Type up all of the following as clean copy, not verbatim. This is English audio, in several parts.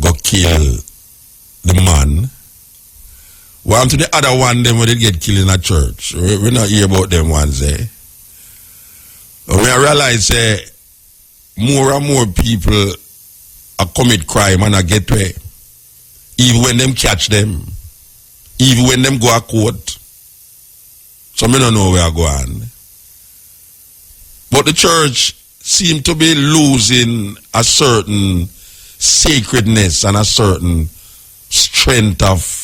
go kill the man. Well, to the other one, them when they get killed in a church. We not hear about them ones there. When I realize more and more people commit crime and get away. Even when them catch them. Even when them go to court. So I don't know where I go on. But the church seem to be losing a certain sacredness and a certain strength of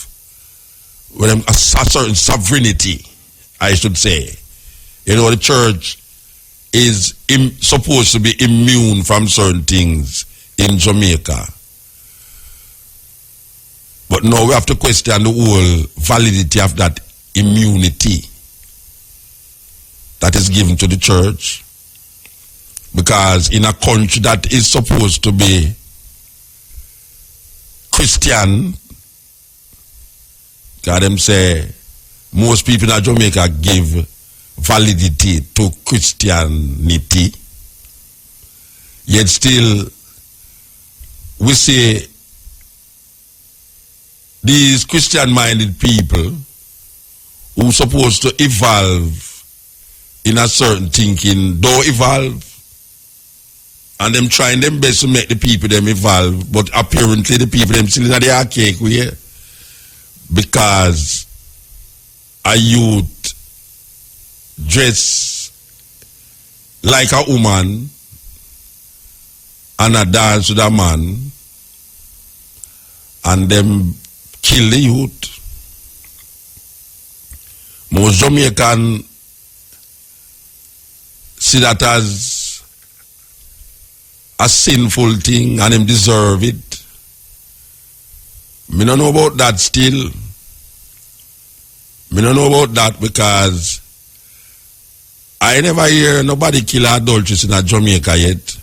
a certain sovereignty, I should say. You know, the church is supposed to be immune from certain things in Jamaica. But now we have to question the whole validity of that immunity that is given to the church. Because in a country that is supposed to be Christian, because them say most people in Jamaica give validity to Christianity, yet still we say these Christian-minded people who supposed to evolve in a certain thinking don't evolve, and them trying them best to make the people them evolve, but apparently the people them still in the archaic way, because a youth dress like a woman and a dance with a man, and them kill the youth. Most Jamaican see that as a sinful thing and them deserve it. Me don't know about that still. Me don't know about that because I never hear nobody kill adulteress in a Jamaica yet.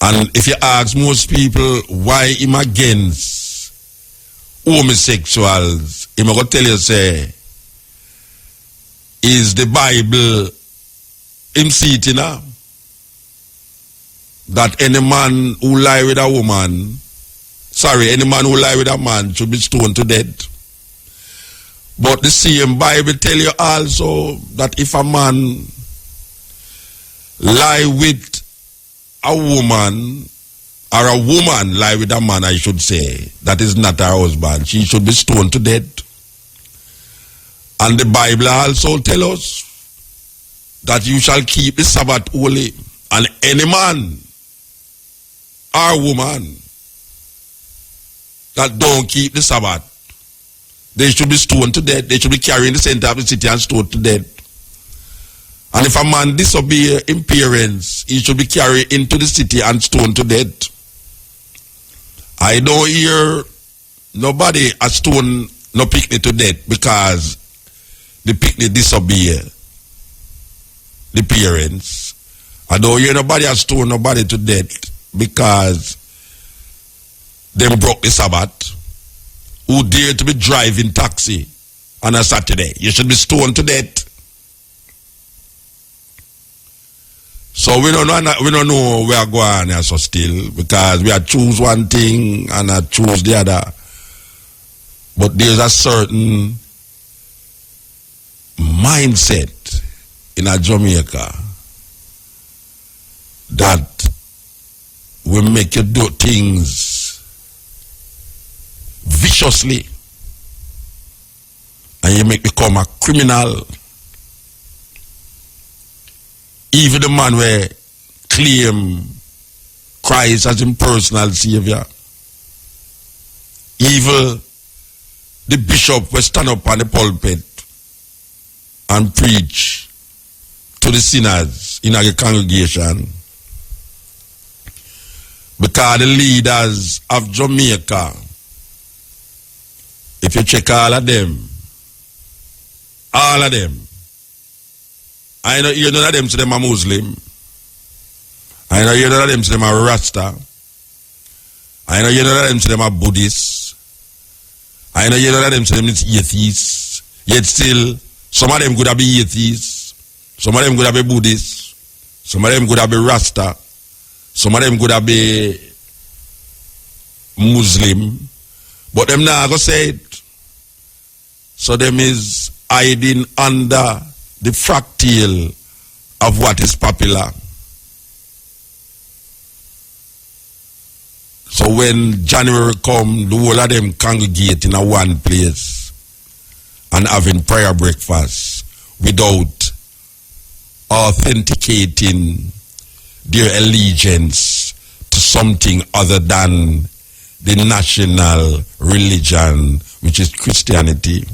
And if you ask most people why him against homosexuals, him going to tell you, say, is the Bible him see it, you know? That any man who lie with a woman, any man who lie with a man should be stoned to death. But the same Bible tell you also that if a man lie with a woman, or a woman lie with a man, I should say, that is not her husband, she should be stoned to death. And the Bible also tell us that you shall keep the Sabbath holy, and any man or woman that don't keep the Sabbath, they should be stoned to death. They should be carried in the center of the city and stoned to death. And if a man disobey his parents, he should be carried into the city and stoned to death. I don't hear nobody a stone no picnic to death because the picnic disobey the parents. I don't hear nobody a stone nobody to death because them broke the Sabbath. Who dare to be driving taxi on a Saturday? You should be stoned to death. So we don't know where we are going so still, because we are choose one thing and I choose the other. But there's a certain mindset in a Jamaica that will make you do things viciously, and you make become a criminal. Even the man where claim Christ as his personal savior, even the bishop will stand up on the pulpit and preach to the sinners in a congregation, because the leaders of Jamaica, if you check all of them, I know you none of them say them are Muslim. I know you none of them say them are Rasta. I know you none of them say them are Buddhists. I know you none of them say them is atheists. Yet still, some of them could have been atheists. Some of them could have been Buddhists. Some of them could have been Rasta. Some of them could have been Muslim, but them now go say it. So them is hiding under the fractal of what is popular. So when January come, the whole of them congregate in a one place and having prayer breakfast without authenticating their allegiance to something other than the national religion, which is Christianity.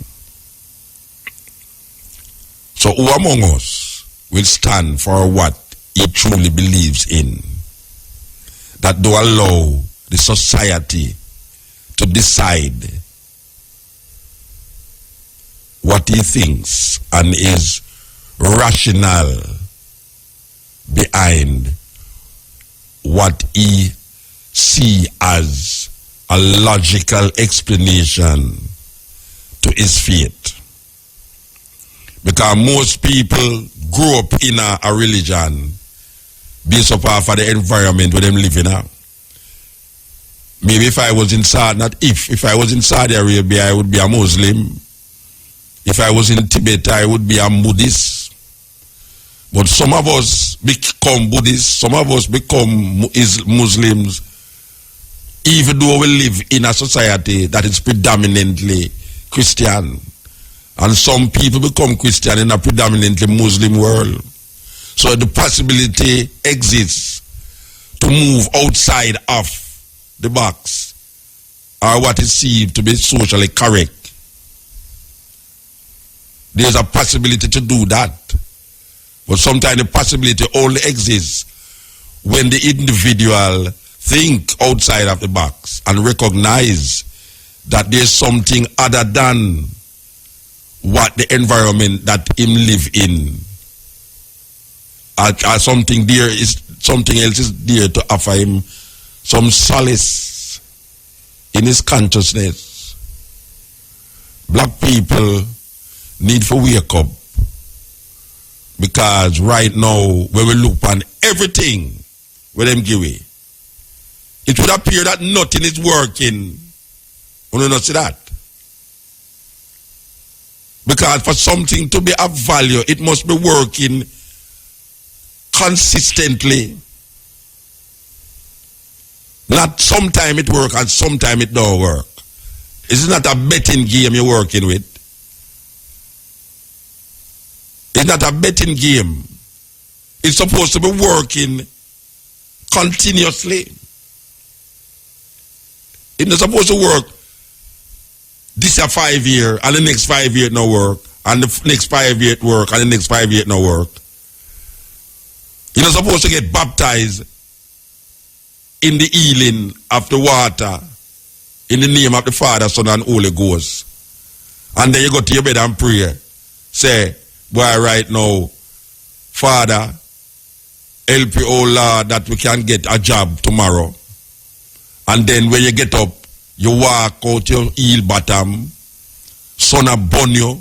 So who among us will stand for what he truly believes in? That do allow the society to decide what he thinks and is rational behind what he see as a logical explanation to his faith. Because most people grow up in a religion based upon for the environment where them live in. Maybe if I was in Saudi, not if I was in Saudi Arabia, I would be a Muslim. If I was in Tibet, I would be a Buddhist. But some of us become Buddhists, some of us become Muslims, even though we live in a society that is predominantly Christian. And some people become Christian in a predominantly Muslim world. So the possibility exists to move outside of the box or what is seen to be socially correct. There's a possibility to do that. But sometimes the possibility only exists when the individual think outside of the box and recognize that there's something other than what the environment that him live in. Or something there is something else is there to offer him some solace in his consciousness. Black people need to wake up, because right now when we look on everything with them give away, it would appear that nothing is working. You don't see that? Because for something to be of value, it must be working consistently. Not sometime it work and sometime it don't work. It's not a betting game you're working with. It's not a betting game. It's supposed to be working continuously. It's not supposed to work this a 5 year and the next 5 year no work, and the next 5 year it work and the next 5 year no work. You're not supposed to get baptized in the healing of the water in the name of the Father, Son, and Holy Ghost. And then you go to your bed and pray. Say, boy, right now, Father, help you, oh Lord, that we can get a job tomorrow. And then when you get up, you walk out your heel bottom, sun a burn you,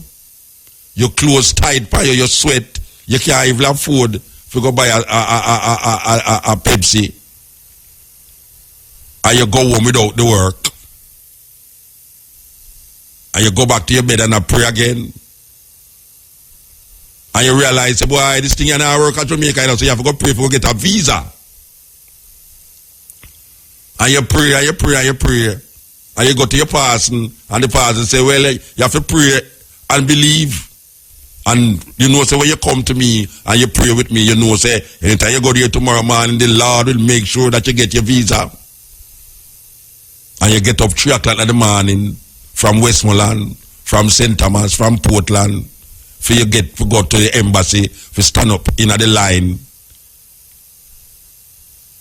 your clothes tight by you, you sweat, you can't even have food if you go buy a Pepsi. And you go home without the work. And you go back to your bed and pray again. And you realize, boy, this thing ain't work at Jamaica, so you have to go pray for get a visa. And you pray, and you pray, and you pray. And you go to your pastor, and the pastor say, well, you have to pray and believe. And you know, say, when you come to me and you pray with me, you know, say, anytime you go there tomorrow morning, the Lord will make sure that you get your visa. And you get up 3 o'clock in the morning from Westmoreland, from St. Thomas, from Portland, for you get to go to the embassy, for stand up in the line.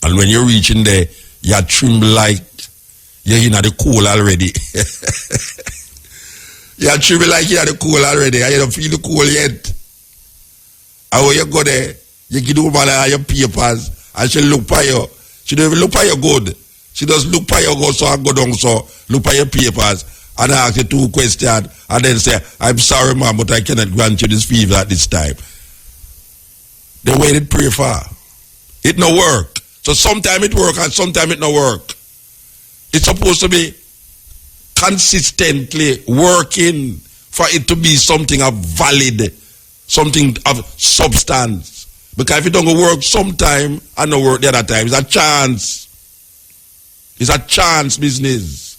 And when you reach in there, you tremble like you're in the cool already. You tremble like you're in the cool already, and you don't feel the cool yet. And when you go there, you give the woman your papers, and she look for you. She don't even look for you good. She does look for your go so and go down so, look for your papers, and ask you 2 questions, and then say, I'm sorry, ma'am, but I cannot grant you this fever at this time. They waited pray for. It no work. So sometime it work and sometime it no work. It's supposed to be consistently working for it to be something of valid, something of substance. Because if it don't go work sometime and no work the other time, it's a chance. It's a chance business.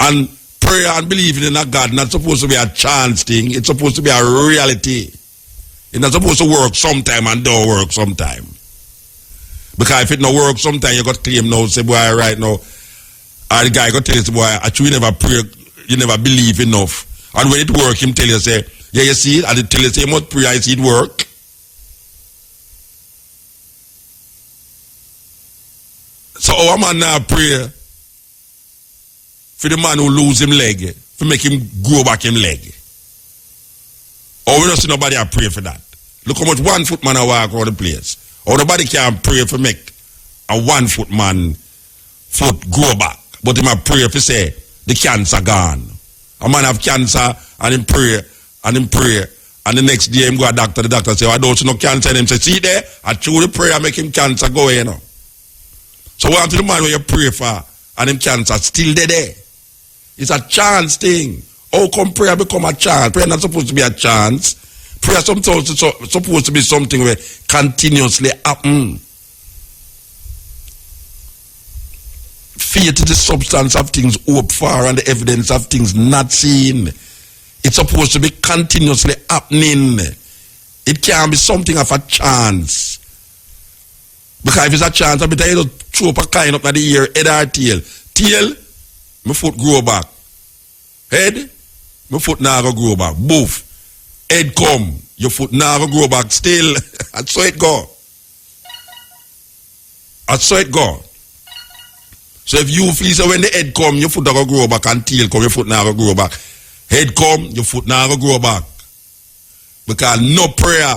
And prayer and believing in a God not supposed to be a chance thing. It's supposed to be a reality. It's not supposed to work sometime and don't work sometime. Because if it don't work sometime, you got to claim now, say, boy, right now, and the guy got to tell you, boy, actually you never pray, you never believe enough. And when it work, him tell you, say, yeah, you see it, and he tell you, say, you must pray, I see it work. So our man now pray for the man who lose him leg, to make him grow back him leg. Or we don't see nobody a pray for that. Look how much 1 foot man a walk around the place. Or nobody can pray for make a 1 foot man foot grow back. But him a pray for say the cancer gone. A man have cancer and him pray and him pray. And the next day him go to the doctor say, I don't see no cancer. And him say, see there, I truly pray and make him cancer go away, you know. So what to the man where you pray for and him cancer still there? It's a chance thing. How come prayer become a chance? Prayer not supposed to be a chance. Prayer sometimes supposed to be something where continuously happen. Faith is the substance of things hoped for and the evidence of things not seen. It's supposed to be continuously happening. It can't be something of a chance. Because if it's a chance, I better you throw up a kind up at the ear, head or tail. Tail, my foot grow back. Head, my foot now go grow back. Boof. Head come, your foot now go grow back still. That's how it go. That's how it go. So if you feel so when the head come, your foot now go grow back, and tail come, your foot now go grow back. Head come, your foot now go grow back. Because no prayer,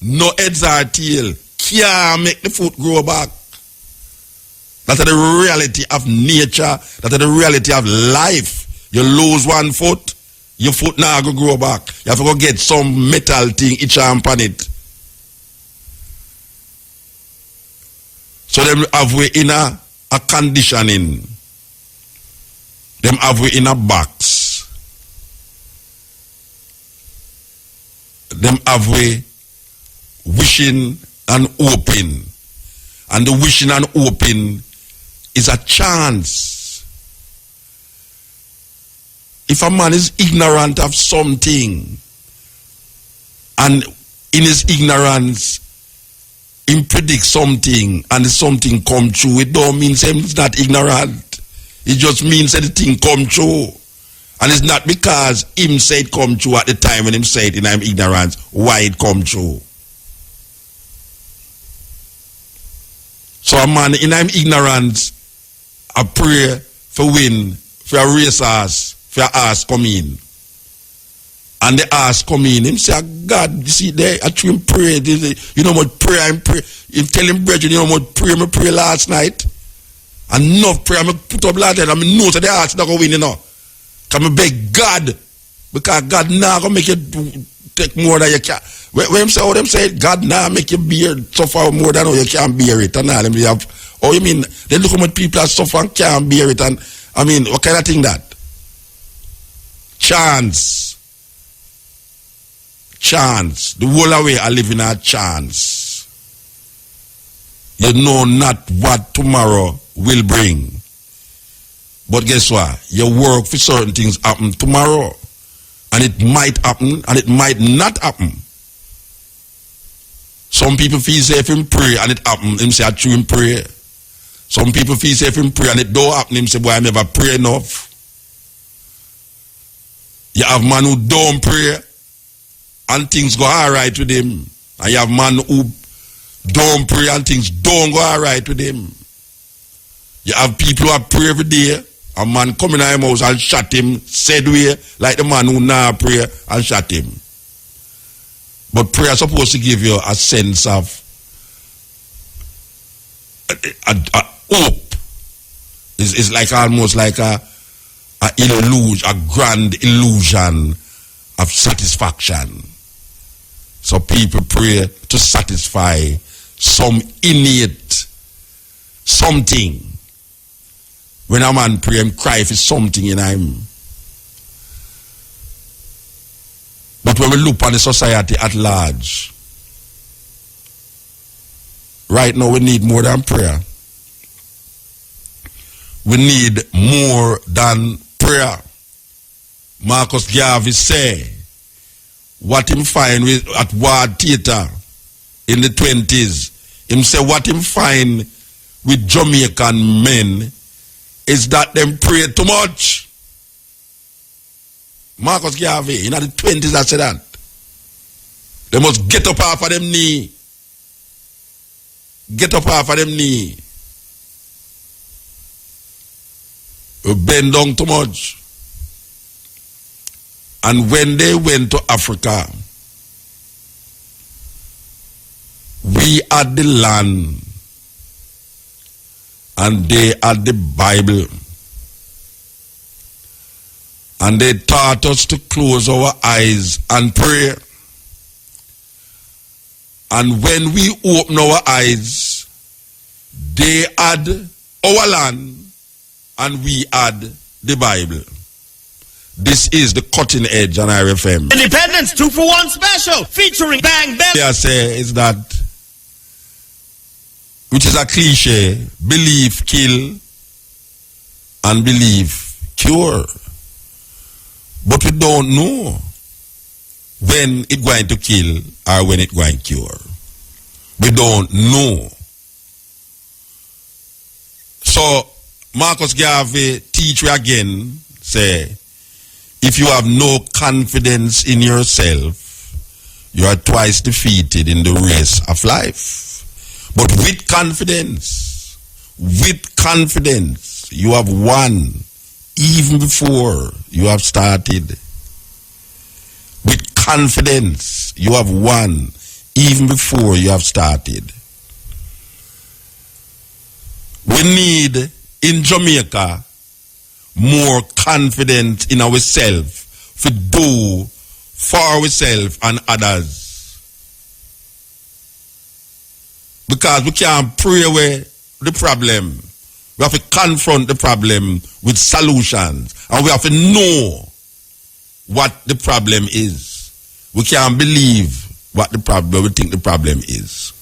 no heads or tail can't make the foot grow back. That's the reality of nature. That's the reality of life. You lose 1 foot, your foot now go grow back. You have to go get some metal thing, each arm on it. So them have we in a conditioning. Them have we in a box. Them have we wishing and hoping. And the wishing and hoping is a chance. If a man is ignorant of something, and in his ignorance, he predicts something, and something come true, it don't mean he's not ignorant. It just means that the thing come true. And it's not because him said it come true at the time when him said it in him ignorance, why it come true. So a man in him ignorance, a prayer for win, for a race horse, for a ass come in. And the ass come in. Him say, God, you see there, I treat him pray. You know what prayer and pray. Him tell him, brethren, you know what prayer me pray last night. And enough prayer me put up last night. And I know that the ass not going to win, you know. Because I beg God. Because God now going to make you take more than you can. When him say, them say, God now make you bear suffer more than you can bear it. And all them have, oh, you mean, they look how much people are suffer and can't bear it. And I mean, what kind of thing that? Chance. Chance. The whole way I live in a chance. You know not what tomorrow will bring. But guess what? You work for certain things happen tomorrow. And it might happen and it might not happen. Some people feel safe in prayer and it happen. Him say I true in prayer. Some people feel safe in prayer and it don't happen. Him say, boy, I never pray enough. You have man who don't pray and things go alright with him. And you have man who don't pray and things don't go alright with him. You have people who pray every day. A man come in his house and shot him, said way, like the man who now pray and shot him. But prayer is supposed to give you a sense of a hope. It's like almost like a illusion, a grand illusion of satisfaction. So people pray to satisfy some innate something. When a man pray, him cry for something in him. But when we look at the society at large, right now we need more than prayer. We need more than prayer. Marcus Garvey say, what him find at Ward Theatre in the 20s, him say what him find with Jamaican men is that them pray too much. Marcus Garvey, in the 20s, I said that. They must get up off of them knee. Get up off of them knee. You bend down too much. And when they went to Africa, we had the land and they had the Bible. And they taught us to close our eyes and pray. And when we open our eyes, they had our land and we had the Bible. This is the cutting edge on RFM. Independence 2-for-1 special featuring Bang Bang. I say is that, which is a cliche, belief kill and belief cure. But we don't know when it's going to kill or when it's going to cure. We don't know. So Marcus Garvey teach you again, say, if you have no confidence in yourself, you are twice defeated in the race of life. But with confidence, you have won even before you have started. With confidence, you have won even before you have started. We need in Jamaica more confidence in ourselves to do for ourselves and others. Because we can't pray away the problem. We have to confront the problem with solutions. And we have to know what the problem is. We can't believe what the problem, we think the problem is.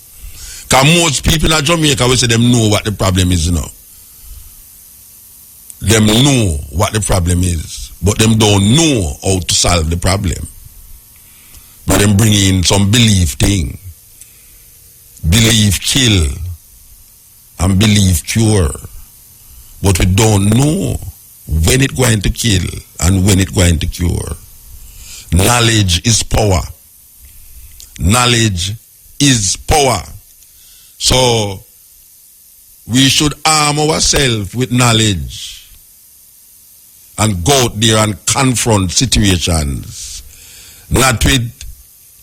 Because most people in Jamaica, we say them know what the problem is, you know. Them know what the problem is, but them don't know how to solve the problem. But them bring in some belief thing. Belief kill and belief cure. But we don't know when it's going to kill and when it's going to cure. Knowledge is power. Knowledge is power. So we should arm ourselves with knowledge and go out there and confront situations, not with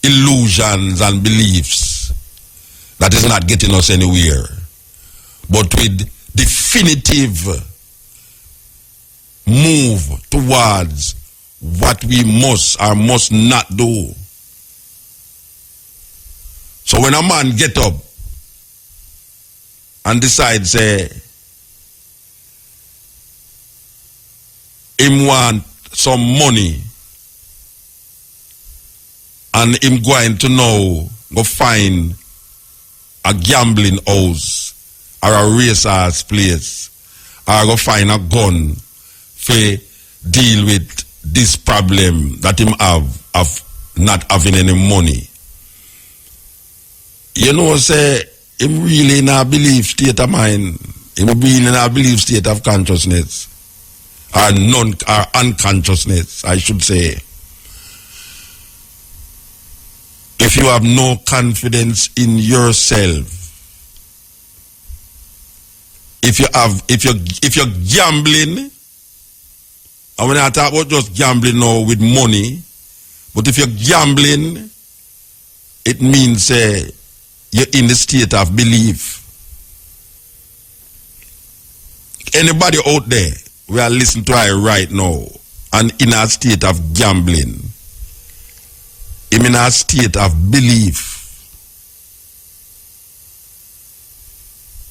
illusions and beliefs that is not getting us anywhere, but with definitive move towards what we must or must not do. So when a man get up and decides, say, him want some money and him going to now go find a gambling house or a racer's place or go find a gun for deal with this problem that him have of not having any money. You know, say, him really in a belief state of mind. Him really in a belief state of consciousness. Or unconsciousness, I should say. If you have no confidence in yourself, if you're gambling, and when I talk about just gambling now with money, but if you're gambling, it means you're in the state of belief. Anybody out there, we are listening to her right now, and in a state of gambling, in a state of belief.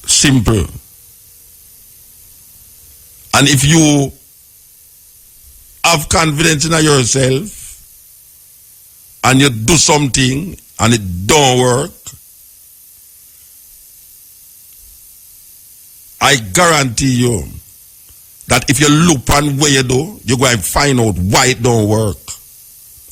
Simple. And if you have confidence in yourself and you do something and it don't work, I guarantee you that if you look on what you do, you're going to find out why it don't work.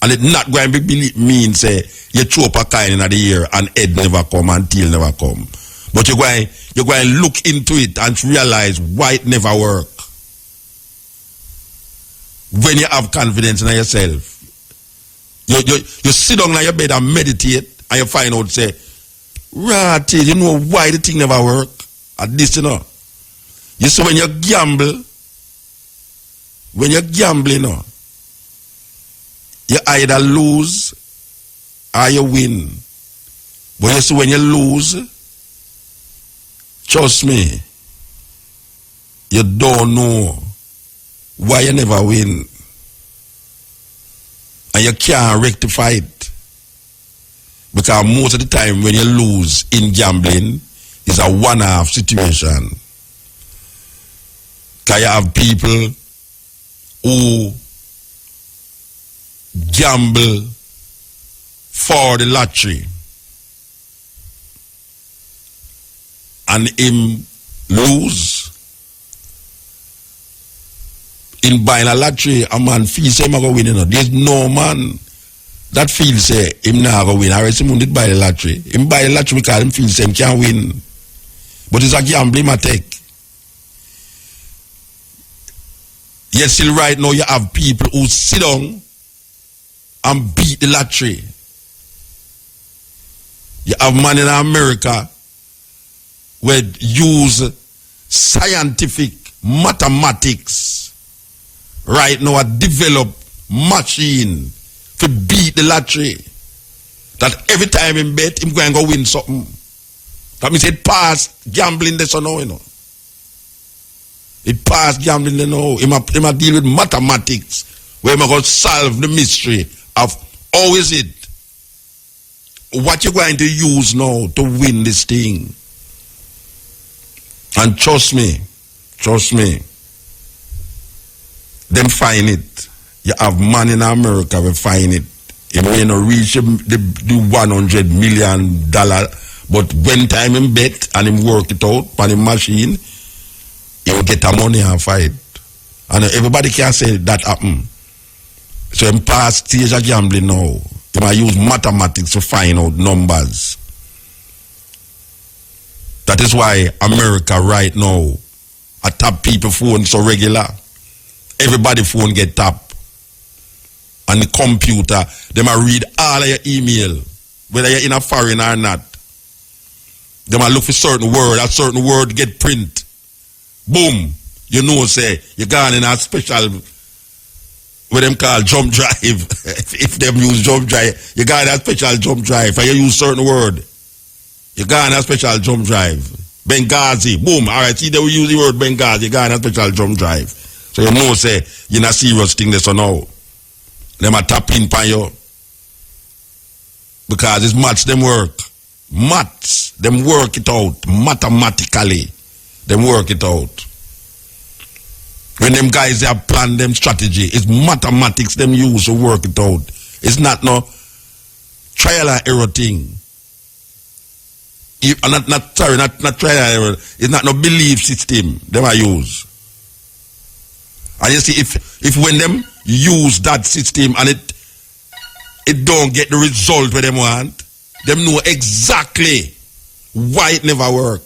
And it's not going to mean, say, you throw up a coin in the air and head never come and tail never come. But you're going to look into it and realize why it never work. When you have confidence in yourself, you sit down on your bed and meditate and you find out, say, right, you know why the thing never work. At this, you know. You see, when you gamble, you either lose or you win. But you see, when you lose, trust me, you don't know why you never win. And you can't rectify it. Because most of the time when you lose in gambling, it's a one-off situation. Because you have people who gamble for the lottery and him lose. In buying a lottery, a man feels him going to win. You know. There's no man that feels him not going to win. I reckon him did buy the lottery. Him buy the lottery because him feels him can't win. But it's a gambling attack. Yet still right now you have people who sit down and beat the lottery. You have man in America where use scientific mathematics right now develop machine to beat the lottery. That every time he bet, him going to go win something. That means it passed gambling this or no, you know. It passed gambling this now. He might deal with mathematics where he going to solve the mystery of how is it what you're going to use now to win this thing. And trust me, them find it. You have man in America will find it. He may not reach the $100 million, but when time him bet and him work it out on the machine, he will get the money and fight. And everybody can say that happen. So him past stage of gambling now. He might use mathematics to find out numbers. That is why America right now, I tap people phone so regular. Everybody phone get tapped. And the computer, they might read all of your email, whether you're in a foreign or not. They might look for certain word, a certain word get print. Boom. You know, say, you gone in a special, what them call jump drive. if them use jump drive, you got a special jump drive. And you use certain word, you got a special jump drive. Benghazi, boom. All right, see, they will use the word Benghazi, you got a special jump drive. So you know, say, you're not serious thing this or now. Them a tap in pan you. Because it's maths, them work. Maths, them work it out. Mathematically, them work it out. When them guys have planned them strategy, it's mathematics them use to work it out. It's not no trial and error thing. Not trial and error. It's not no belief system them I use. And you see, if when them use that system and it don't get the result where them want, them know exactly why it never work.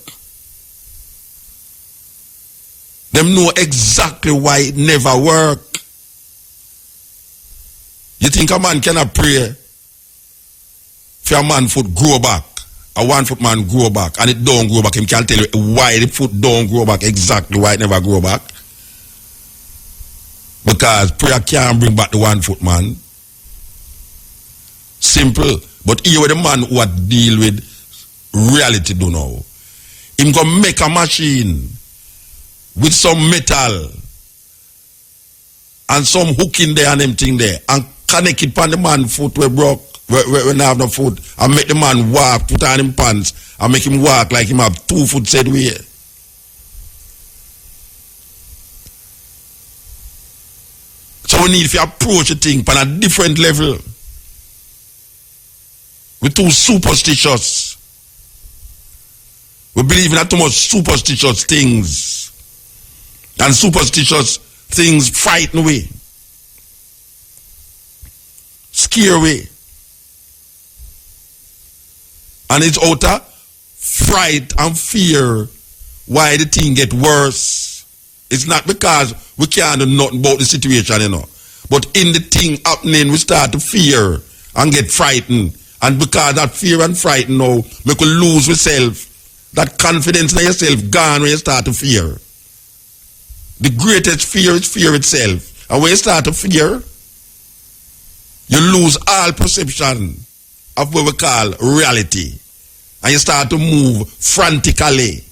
Them know exactly why it never work. You think a man cannot pray for a man foot grow back, a 1 foot man grow back, and it don't grow back? Him can tell you why the foot don't grow back, exactly why it never grow back. Because prayer can't bring back the 1 foot man. Simple. But here with the man who deal with reality do now. Him go make a machine with some metal and some hook in there and them thing there and connect it on the man foot where broke, where not have no foot, and make the man walk, put on him pants and make him walk like him have 2 foot said way. we need to approach a thing on a different level. We're too superstitious. We believe in too much superstitious things. And superstitious things frighten away. Scare away. And it's out of fright and fear why the thing get worse. It's not because we can't do nothing about the situation, you know. But in the thing happening, we start to fear and get frightened. And because that fear and fright now make you lose yourself. That confidence in yourself gone when you start to fear. The greatest fear is fear itself. And when you start to fear, you lose all perception of what we call reality. And you start to move frantically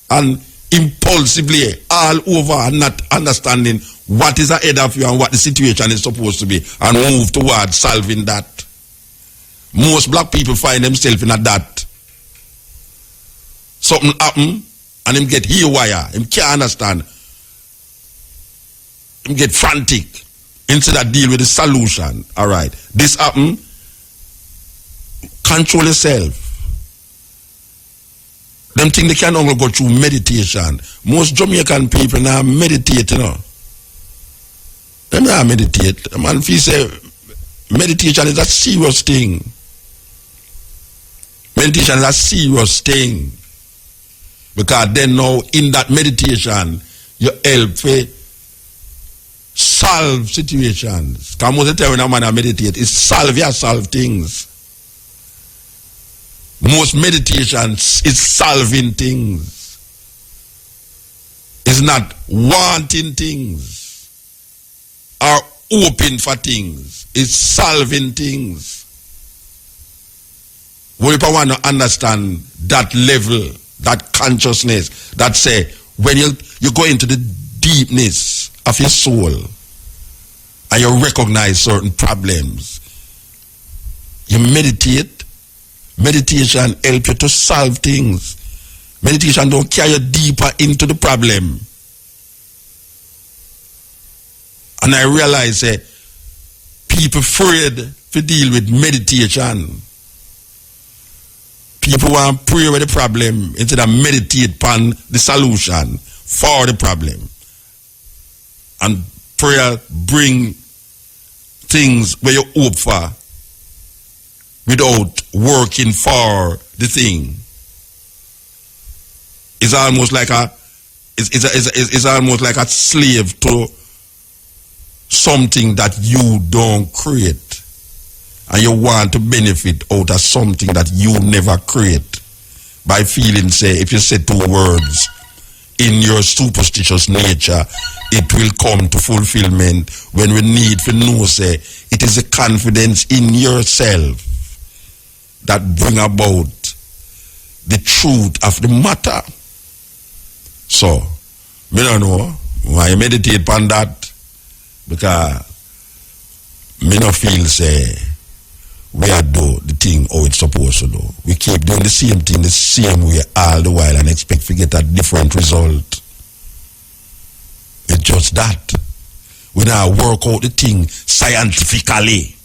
and impulsively all over and not understanding what is ahead of you and what the situation is supposed to be and move towards solving that. Most black people find themselves in that. Something happen and him get haywire. Him can't understand. Him get frantic. Instead of deal with the solution. Alright. This happen. Control yourself. Them think they can only go through meditation. Most Jamaican people now meditate, you know. Them now meditate. Man, if you say meditation is a serious thing. Meditation is a serious thing. Because then now in that meditation, you help to solve situations. Because most of the time when a man meditate, it's solve things. Most meditations is solving things. It's not wanting things or open for things. It's solving things. We want to understand that level, that consciousness, that say, when you go into the deepness of your soul and you recognize certain problems, you meditate. Meditation helps you to solve things. Meditation don't carry you deeper into the problem. And I realize people afraid to deal with meditation. People want to pray with the problem instead of meditate upon the solution for the problem. And prayer bring things where you hope for without working for the thing. It's almost like it's almost like a slave to something that you don't create. And you want to benefit out of something that you never create. By feeling, say, if you say two words, in your superstitious nature, it will come to fulfillment when we need to know, say, it is a confidence in yourself that bring about the truth of the matter. So, me don't know why I meditate upon that, because me no feel say we are do the thing how it's supposed to do. We keep doing the same thing the same way all the while and expect to get a different result. It's just that. We now work out the thing scientifically.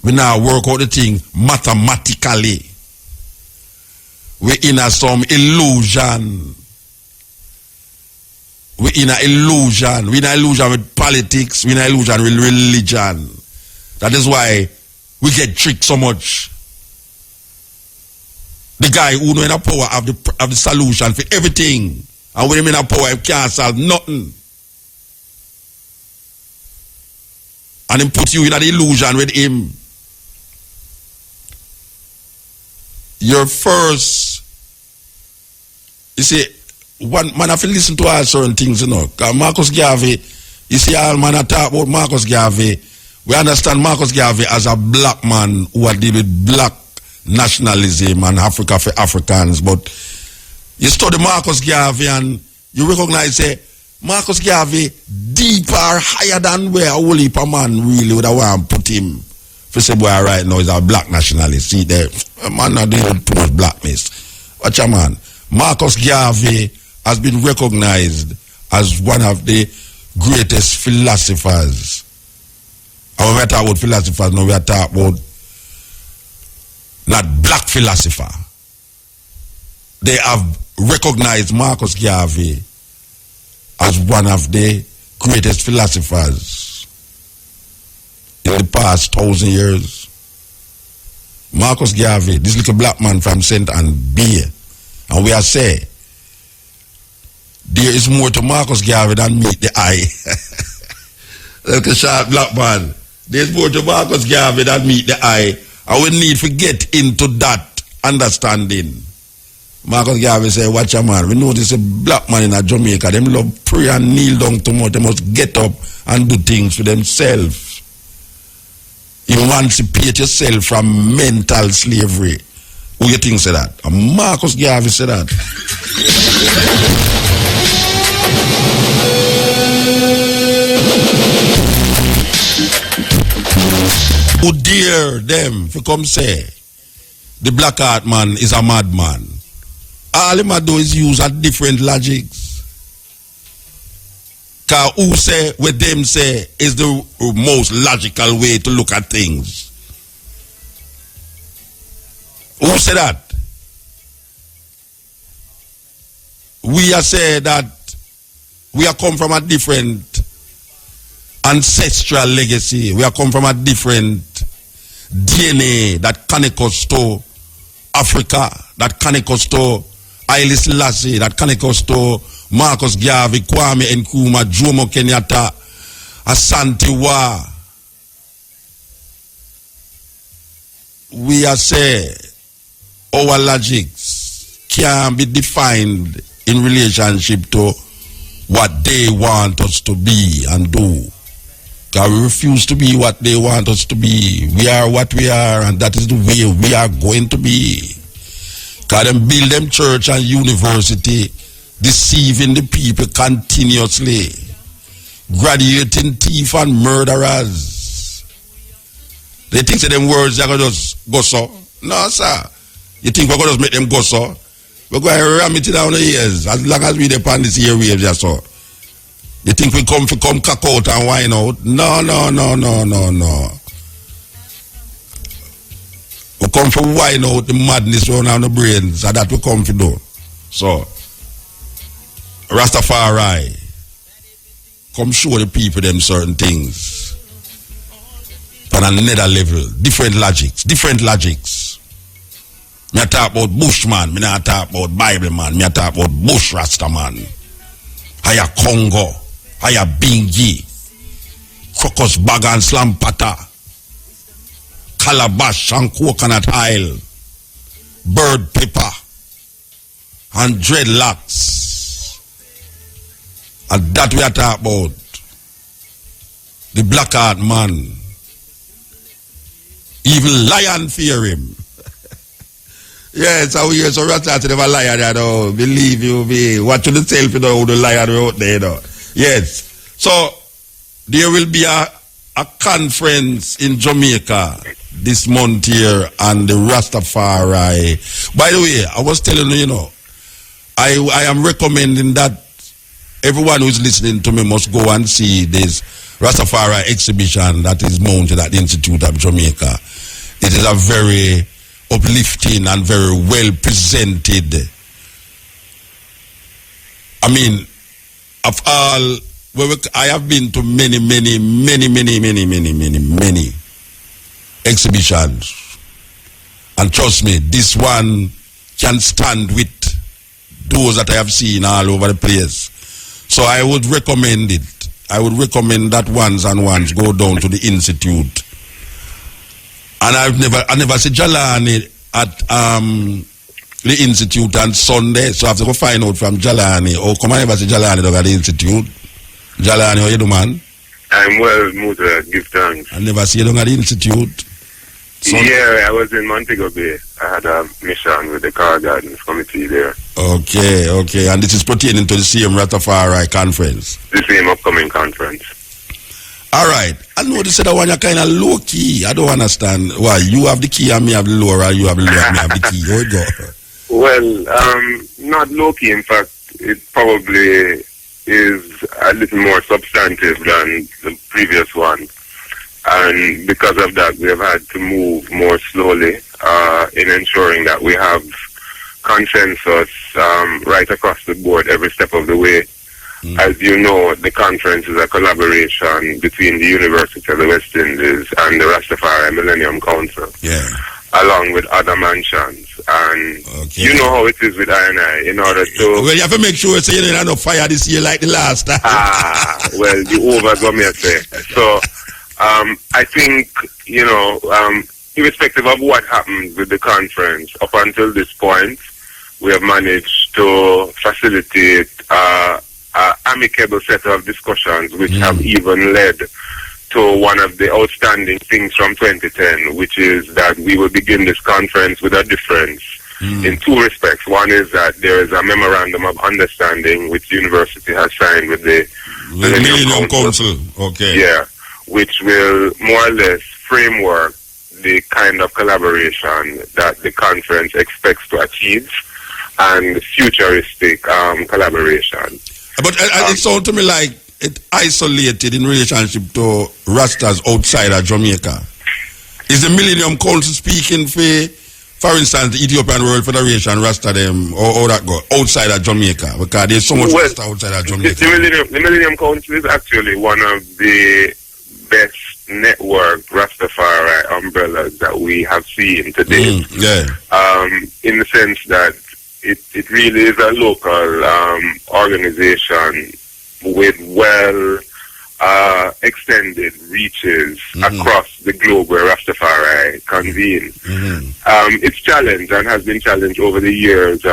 We now work out the thing mathematically. We in some illusion. We in an illusion. We in an illusion with politics. We in an illusion with religion. That is why we get tricked so much. The guy who know in a power of the solution for everything, and when him in a power, he can't solve nothing. And him put you in an illusion with him. Your first, you see, one man have to listen to all certain things, you know. Because Marcus Garvey, you see, all man talk about Marcus Garvey. We understand Marcus Garvey as a black man who had deal with black nationalism and Africa for Africans. But you study Marcus Garvey and you recognize, Marcus Garvey deeper, higher than where a whole heap of man really would have want to put him. If you say, boy, right now, he's a black nationalist. See there, a man not doing too much blackness. Watch a man. Marcus Garvey has been recognized as one of the greatest philosophers. And when we are talking about philosophers, now we are talking about not black philosopher. They have recognized Marcus Garvey as one of the greatest philosophers in the past 1,000 years. Marcus Garvey, this little black man from St. Anne Bay, and we are saying there is more to Marcus Garvey than meet the eye. Like a sharp black man. There's more to Marcus Garvey than meet the eye. And we need to get into that understanding. Marcus Garvey said, watch a man. We notice a black man in a Jamaica. Them love pray and kneel down too much. They must get up and do things for themselves. Emancipate yourself from mental slavery. Who you think said that? And Marcus Garvey said that. Who dare them to come say the black art man is a madman? All he might do is use a different logics. Cause who say what them say is the most logical way to look at things? Who said that? We are saying that we are come from a different ancestral legacy. We are come from a different DNA that connects us to Africa, that connects us to Haile Selassie, that connects us to Marcus Garvey, Kwame Nkrumah, Jomo Kenyatta, Asante Wa. We are saying our logics can be defined in relationship to what they want us to be and do. Because we refuse to be what they want us to be. We are what we are, and that is the way we are going to be. Because them build them church and university, deceiving the people continuously, graduating thief and murderers. They think that them words are going to just go so. No, sir. You think we're going to just make them go so? We're going to ram it down the ears as long as we depend this airwaves just so. You think we come cock out and whine out? No. We come for whine out the madness around on the brains, and that we come for do. So, Rastafari, come show the people them certain things on another level, different logics. Me talk about Bushman, me not talk about Bible man, me talk about Bush Rasta man. Haya Congo, Haya Bingi, Crocus Bag and Slampata, Calabash and Coconut Oil, Bird Pepper, and Dreadlocks. And that we are talking about. The black art man. Even lion fear him. Yes, how you so Rasta to never lion, you know. Believe you me. Watch yourself, you know, who the lion out there, you know. Yes. So there will be a conference in Jamaica this month here on the Rastafari. By the way, I was telling you, you know, I am recommending that everyone who is listening to me must go and see this Rastafari exhibition that is mounted at the Institute of Jamaica. It is a very uplifting and very well presented. I mean, of all, I have been to many exhibitions. And trust me, this one can stand with those that I have seen all over the place. So I would recommend it. I would recommend that once go down to the Institute. And I never see Jalani at the Institute on Sunday, so I have to go find out from Jalani. Or come on, never see Jalani at the Institute. Jalani, how you do, man? I'm well, Muta, give thanks. I never see you at the Institute. Yeah, I was in Montego Bay. I had a mission with the Car Gardens Committee there. Okay. And this is pertaining to the same Rastafari conference? The same upcoming conference. All right. I know they said that one you're kind of low key. I don't understand why you have the key and me have the lower, or you have the lower and me have the key. How it go? Well, not low key. In fact, it probably is a little more substantive than the previous one. And because of that, we have had to move more slowly in ensuring that we have consensus right across the board every step of the way. As you know, the conference is a collaboration between the University of the West Indies and the Rastafari Millennium Council, along with other mansions. And you know how it is with I&I. In order to... Well, you have to make sure so you don't have no fire this year like the last time. Well, the overs what me say. So, I think, you know, irrespective of what happened with the conference, up until this point, we have managed to facilitate amicable set of discussions which have even led to one of the outstanding things from 2010, which is that we will begin this conference with a difference in two respects. One is that there is a memorandum of understanding which the university has signed with the Millennium Council. Okay. Yeah, which will more or less framework the kind of collaboration that the conference expects to achieve and futuristic collaboration. But it sounds to me like it isolated in relationship to Rastas outside of Jamaica. Is the Millennium Council speaking for instance, the Ethiopian World Federation, Rasta them, or that go outside of Jamaica? Because there's so much Rasta outside of Jamaica. The Millennium Council is actually one of the best network Rastafari umbrellas that we have seen today. In the sense that it really is a local organization with extended reaches across the globe where Rastafari convene. It's challenged and has been challenged over the years.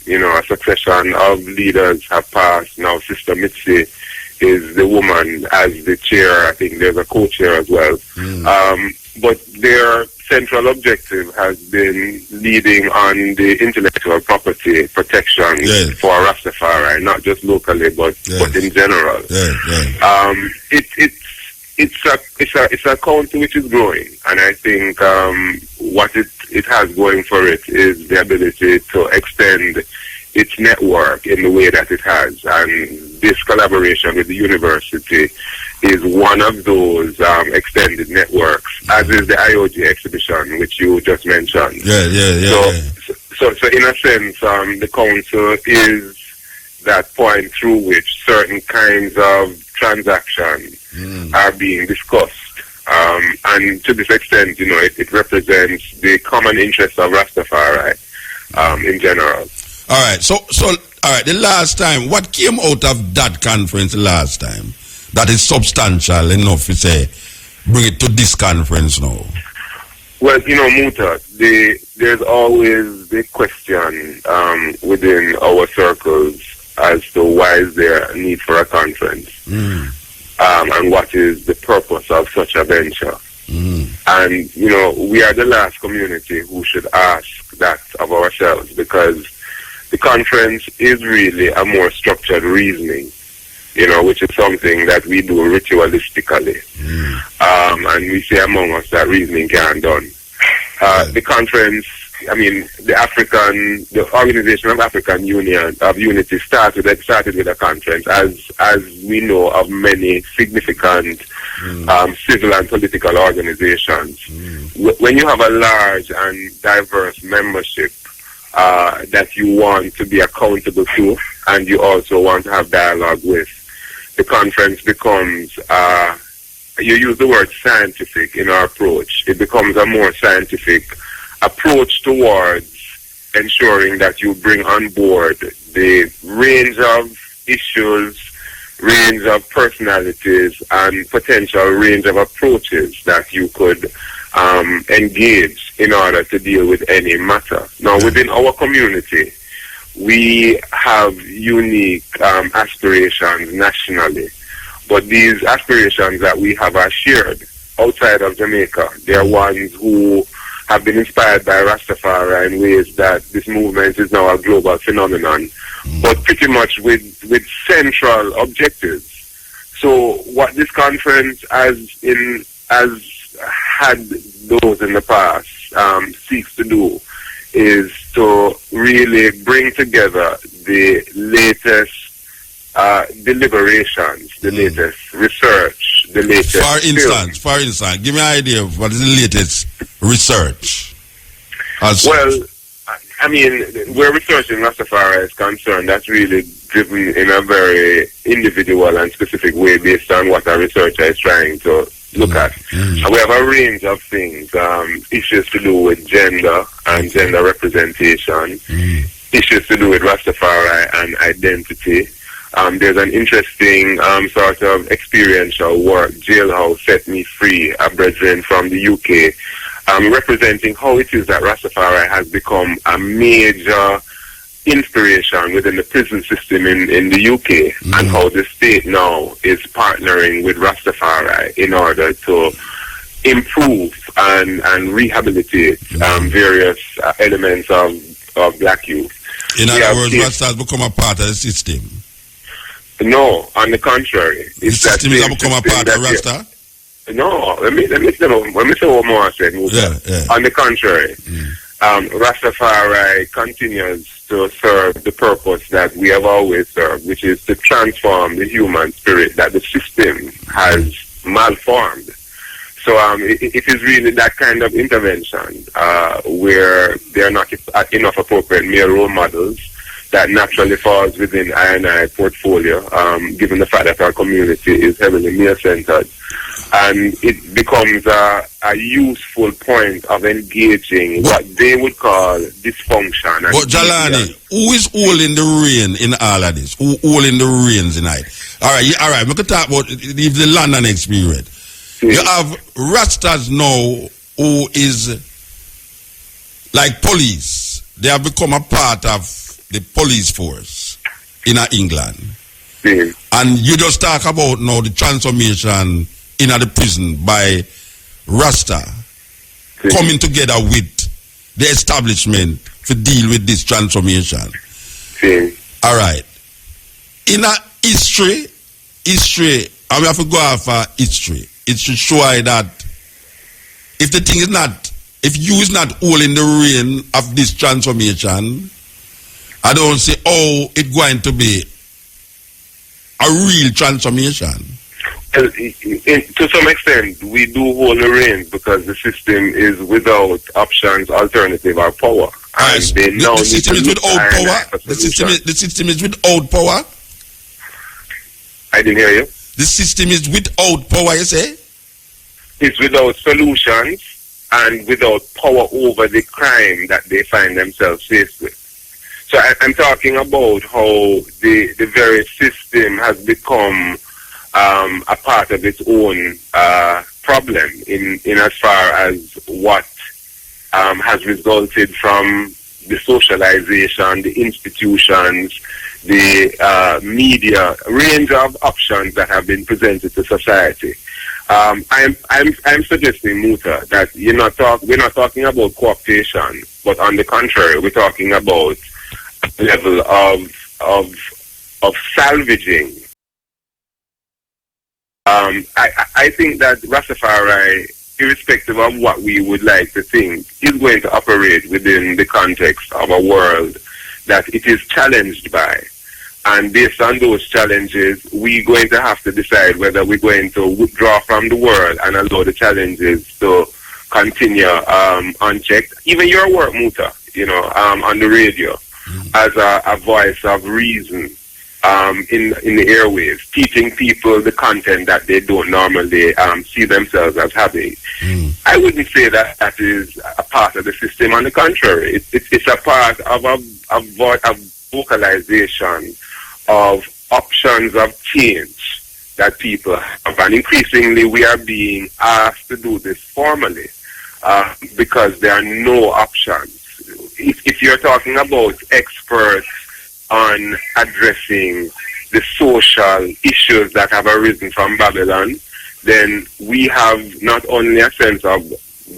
You know, a succession of leaders have passed. Now Sister Mitzi is the woman as the chair. I think there's a co-chair as well. But their central objective has been leading on the intellectual property protection for Rastafari, not just locally, but in general. It's a council which is growing, and I think what it has going for it is the ability to extend its network in the way that it has, and this collaboration with the university is one of those extended networks, as is the IOG exhibition, which you just mentioned. So in a sense, the council is that point through which certain kinds of transactions are being discussed. And to this extent, you know, it represents the common interest of Rastafari in general. All right. So, all right. The last time, what came out of that conference last time that is substantial enough to say, bring it to this conference now? Well, you know, MUTA, there's always the question within our circles as to why is there a need for a conference, and what is the purpose of such a venture. And, you know, we are the last community who should ask that of ourselves, because the conference is really a more structured reasoning, you know, which is something that we do ritualistically. And we say among us that reasoning can't done. The conference, I mean, the Organization of African Union of Unity started with a conference, as we know of many significant civil and political organizations. When you have a large and diverse membership that you want to be accountable to, and you also want to have dialogue with, the conference becomes, you use the word scientific in our approach. It becomes a more scientific approach towards ensuring that you bring on board the range of issues, range of personalities, and potential range of approaches that you could engage in order to deal with any matter. Now, within our community, we have unique aspirations nationally, but these aspirations that we have are shared outside of Jamaica. They are ones who have been inspired by Rastafari in ways that this movement is now a global phenomenon, but pretty much with central objectives. So what this conference has had those in the past seeks to do is to really bring together the latest deliberations, the latest research, the latest. For instance, give me an idea of what is the latest research. Well, I mean, where research in Rastafari is concerned, that's really driven in a very individual and specific way based on what a researcher is trying to look at. And we have a range of things, issues to do with gender and gender representation, issues to do with Rastafari and identity. There's an interesting sort of experiential work, Jailhouse Set Me Free, a brethren from the UK, representing how it is that Rastafari has become a major inspiration within the prison system in the UK, and how the state now is partnering with Rastafari in order to improve and rehabilitate various elements of black youth. In other words, Rastas become a part of the system? No, on the contrary. The system has become a part of Rasta? No, let me say what more I said. Yeah. On the contrary, Rastafari continues to serve the purpose that we have always served, which is to transform the human spirit that the system has malformed. So it is really that kind of intervention where there are not enough appropriate male role models that naturally falls within I&I portfolio, given the fact that our community is heavily male-centered. And it becomes a useful point of engaging what they would call dysfunction. But Jalani, who is holding the rein in all of this? Who holding the reins in it? All right. We can talk about the London experience. You have Rastas now who is like police. They have become a part of the police force in England. And you just talk about now the transformation in the prison by Rasta coming together with the establishment to deal with this transformation. All right. In a history, and we have to go after history. It should show that if the thing is not, if you is not holding the rein of this transformation, I don't see how it's going to be a real transformation. To some extent, we do hold the reins because the system is without options, alternative, or power. And the system is without power. The system is without power. I didn't hear you. The system is without power, you say? It's without solutions and without power over the crime that they find themselves faced with. So I'm talking about how the very system has become a part of its own problem in as far as what has resulted from the socialization, the institutions, the media, range of options that have been presented to society. I'm suggesting, Muta, that we're not talking about cooptation, but on the contrary, we're talking about a level of salvaging. I think that Rastafari, irrespective of what we would like to think, is going to operate within the context of a world that it is challenged by. And based on those challenges, we're going to have to decide whether we're going to withdraw from the world and allow the challenges to continue unchecked. Even your work, Muta, on the radio, as a voice of reason in the airwaves, teaching people the content that they don't normally see themselves as having. I wouldn't say that that is a part of the system. On the contrary, it's a part of a vocalization of options of change that people have. And increasingly we are being asked to do this formally because there are no options. If you're talking about experts on addressing the social issues that have arisen from Babylon, then we have not only a sense of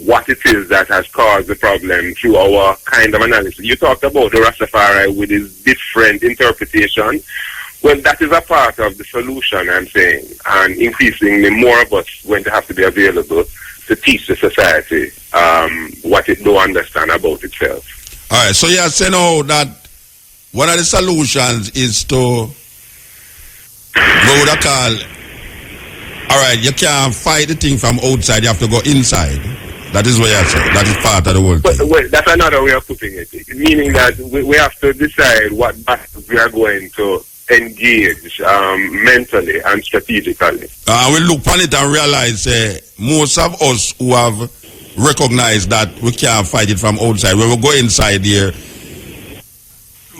what it is that has caused the problem through our kind of analysis. You talked about the Rastafari with his different interpretation. Well, that is a part of the solution, I'm saying. And increasingly more of us going to have to be available to teach the society what it don't understand about itself. All right, so you're saying now that one of the solutions is to What would I call? All right, you can't fight the thing from outside. You have to go inside. That is what you say. That is part of the whole But thing. well, that's another way of putting it. Meaning that we have to decide what battles we are going to engage mentally and strategically. We look on it and realize most of us who have recognized that we can't fight it from outside, when we go inside here,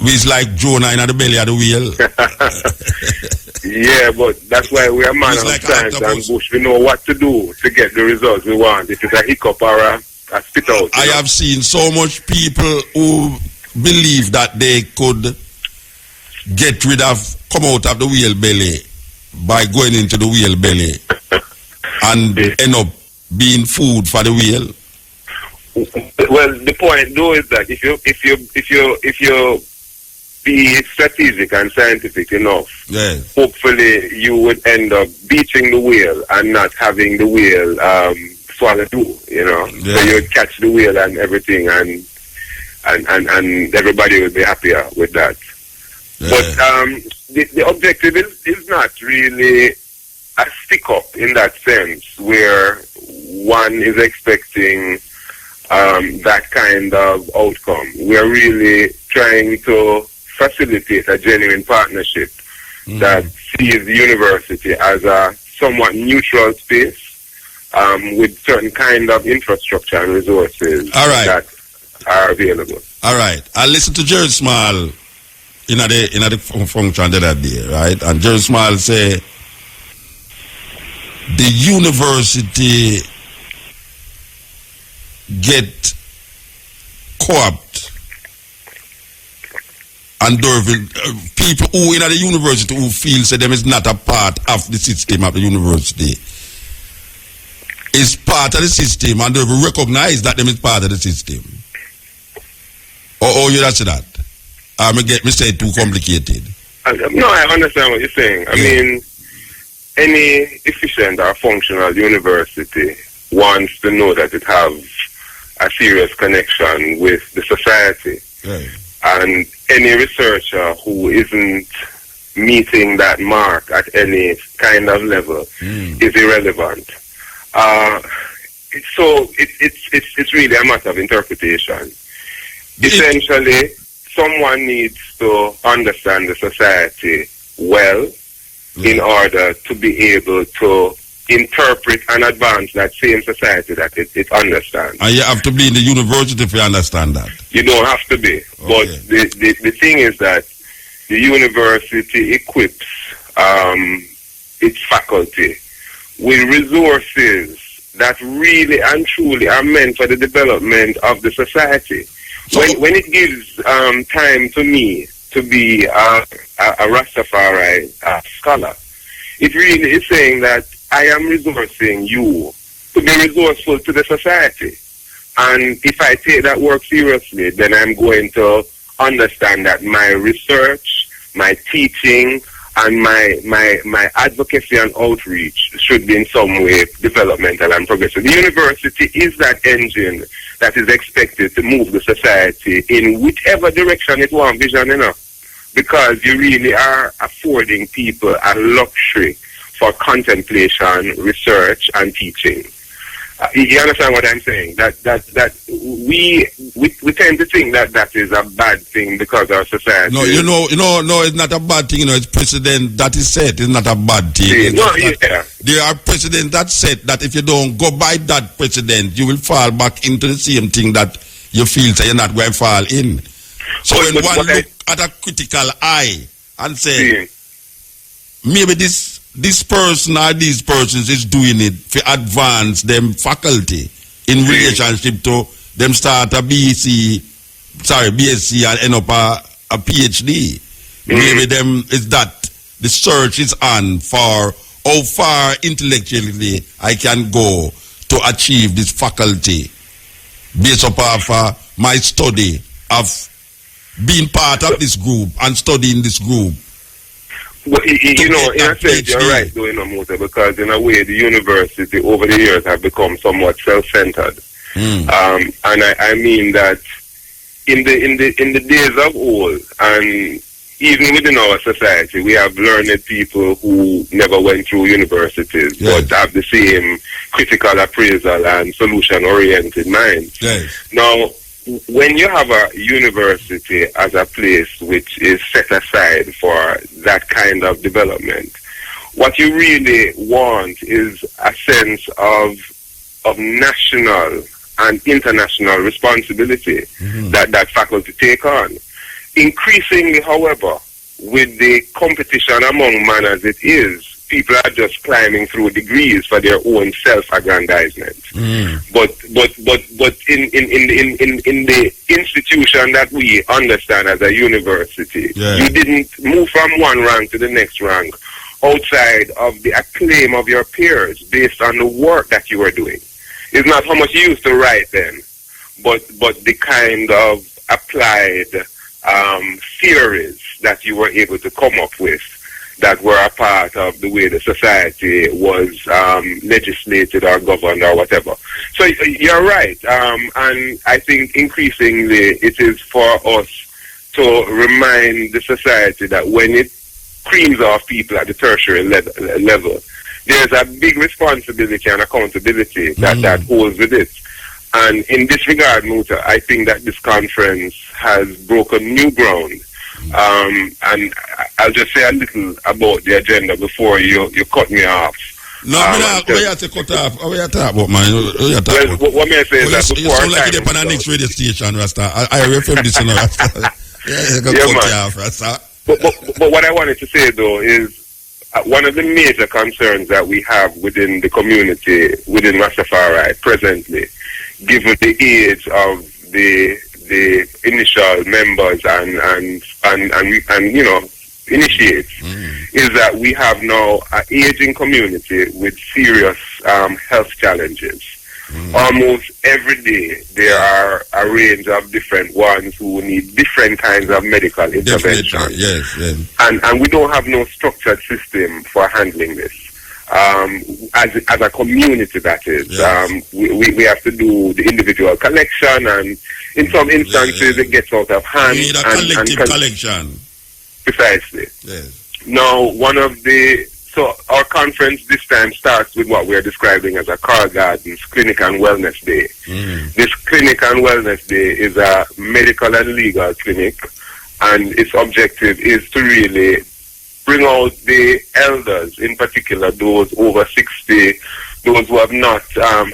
it's like Jonah in the belly of the whale. Yeah, but that's why we are man It's of like science and octopus. bush. We know what to do to get the results we want. If it's a hiccup or a spit out. I have seen so much people who believe that they could come out of the whale belly by going into the whale belly and end up being food for the whale. Well, the point though is that if you be strategic and scientific enough, Yes. hopefully you would end up beating the whale and not having the whale swallow you. You know, Yeah. so you would catch the whale and everything, and everybody would be happier with that. Yeah. But the objective is not really a stick up in that sense, where one is expecting that kind of outcome. We are really trying to facilitate a genuine partnership that sees the university as a somewhat neutral space with certain kind of infrastructure and resources All right. that are available. All right. I listened to Jerry Small in the function that day, right? And Jerry Small say the university get co-opt and people who in the university who feel say them is not a part of the system of the university is part of the system and they will recognize that them is part of the system. Or you that's that? Me say it too complicated. No, I understand what you're saying. I mean, any efficient or functional university wants to know that it has a serious connection with the society. Right. And any researcher who isn't meeting that mark at any kind of level is irrelevant. So it's really a matter of interpretation. Essentially, someone needs to understand the society well in order to be able to interpret and advance that same society that it understands. And you have to be in the university if you understand that. You don't have to be. But the thing is that the university equips its faculty with resources that really and truly are meant for the development of the society. So, when it gives time to me to be a Rastafari scholar, it really is saying that I am resourcing you to be resourceful to the society. And if I take that work seriously, then I'm going to understand that my research, my teaching, and my advocacy and outreach should be in some way developmental and progressive. The university is that engine that is expected to move the society in whichever direction it wants vision enough. Because you really are affording people a luxury for contemplation, research, and teaching. You understand what I'm saying? That we tend to think that is a bad thing because our society. no, no, it's not a bad thing. It's precedent that is set. It's not a bad thing. There are precedents that said that if you don't go by that precedent, you will fall back into the same thing that you feel that you're not going to fall in. So when one look at a critical eye and say, maybe this person or these persons is doing it to advance them faculty in relationship to them start a BSc and end up a PhD. Maybe them is that the search is on for how far intellectually I can go to achieve this faculty based upon my study of being part of this group and studying this group. Well, in a sense, you're right, though, MUTA, because in a way, the university over the years have become somewhat self-centered. And I mean that in the days of old, and even within our society, we have learned people who never went through universities, but have the same critical appraisal and solution-oriented mind. Yes. Now, when you have a university as a place which is set aside for that kind of development, what you really want is a sense of national and international responsibility that faculty take on. Increasingly, however, with the competition among man as it is, people are just climbing through degrees for their own self-aggrandizement. But in the institution that we understand as a university, you didn't move from one rank to the next rank outside of the acclaim of your peers based on the work that you were doing. It's not how much you used to write then, but the kind of applied theories that you were able to come up with that were a part of the way the society was legislated or governed or whatever. So you're right, and I think increasingly it is for us to remind the society that when it creams off people at the tertiary level, there's a big responsibility and accountability that holds with it. And in this regard, Muta, I think that this conference has broken new ground. And I'll just say a little about the agenda before you cut me off. No, we have to cut off. We have to talk about, man. What may I say is that before you sound like you're on the next radio station, Rasta. I refer this, you know, Rasta. Rasta. But what I wanted to say, though, is one of the major concerns that we have within the community, within Rastafari presently, given the age of the initial members and you know, initiates, is that we have now an aging community with serious health challenges. Almost every day there are a range of different ones who need different kinds of medical intervention. Yes. And we don't have no structured system for handling this. As a community, that is. We have to do the individual collection, and in some instances it gets out of hand. We need a collective collection. Precisely. Yes. Now, so our conference this time starts with what we are describing as a Carl Gardens Clinic and Wellness Day. This Clinic and Wellness Day is a medical and legal clinic, and its objective is to really bring out the elders, in particular those over 60, those who have not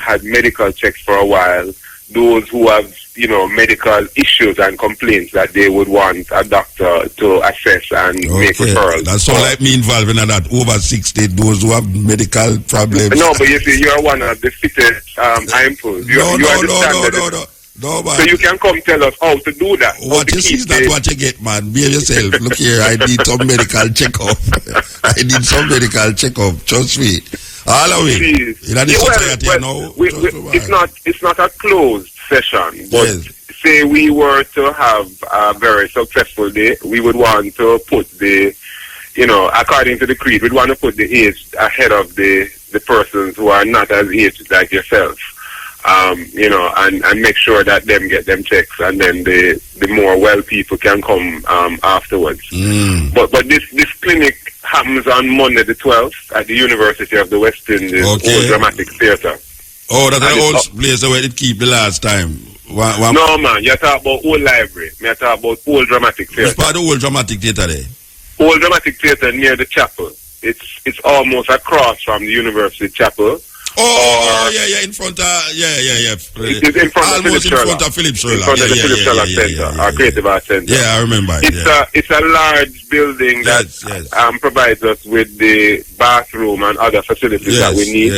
had medical checks for a while, those who have, you know, medical issues and complaints that they would want a doctor to assess and make referrals. That's all like me involved in that, over 60, those who have medical problems. No, but you see, you're one of the fittest impulse. No, man. So you can come tell us how to do that. What you see is not what you get, man. Behave yourself. Look here, I need some medical checkup. Trust me. All the way. It's not a closed session, but say we were to have a very successful day, we would want to put the, you know, according to the creed, we'd want to put the age ahead of the persons who are not as aged like yourself. You know, and make sure that them get them checks, and then the more well people can come afterwards. But this clinic happens on Monday the 12th at the University of the West Indies, Old Dramatic Theatre. Oh, that's an old place where it keep the last time. No, man, you talk about Old Library. Me talk about Old Dramatic Theatre. Which part of the Old Dramatic Theatre there? Old Dramatic Theatre near the chapel. It's almost across from the University Chapel. In front of It's in front almost of in front of Philip Sherlock. In front of the Philip Sherlock Center, our Creative Arts Center. Yeah, I remember. It's a large building that provides us with the bathroom and other facilities that we need.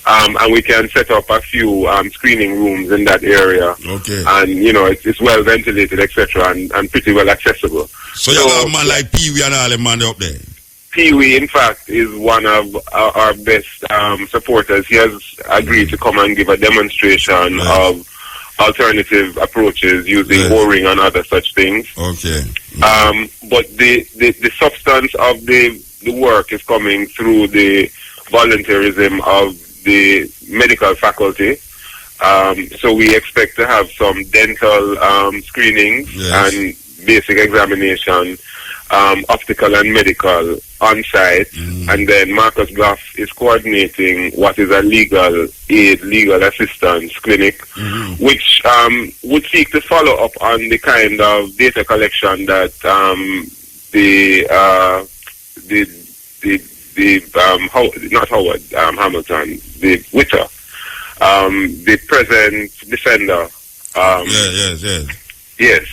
And we can set up a few screening rooms in that area. Okay. And you know, it's well ventilated, etc., and pretty well accessible. So you have a man like Pee-wee and all the man up there. Pee-wee, in fact, is one of our best supporters. He has agreed to come and give a demonstration of alternative approaches using O-ring and other such things. Okay. But the substance of the work is coming through the volunteerism of the medical faculty. So we expect to have some dental screenings and basic examination. optical and medical on site, and then Marcus Goff is coordinating what is a legal aid, legal assistance clinic, which would seek to follow up on the kind of data collection that Hamilton, the MUTA, the present defender. Yes.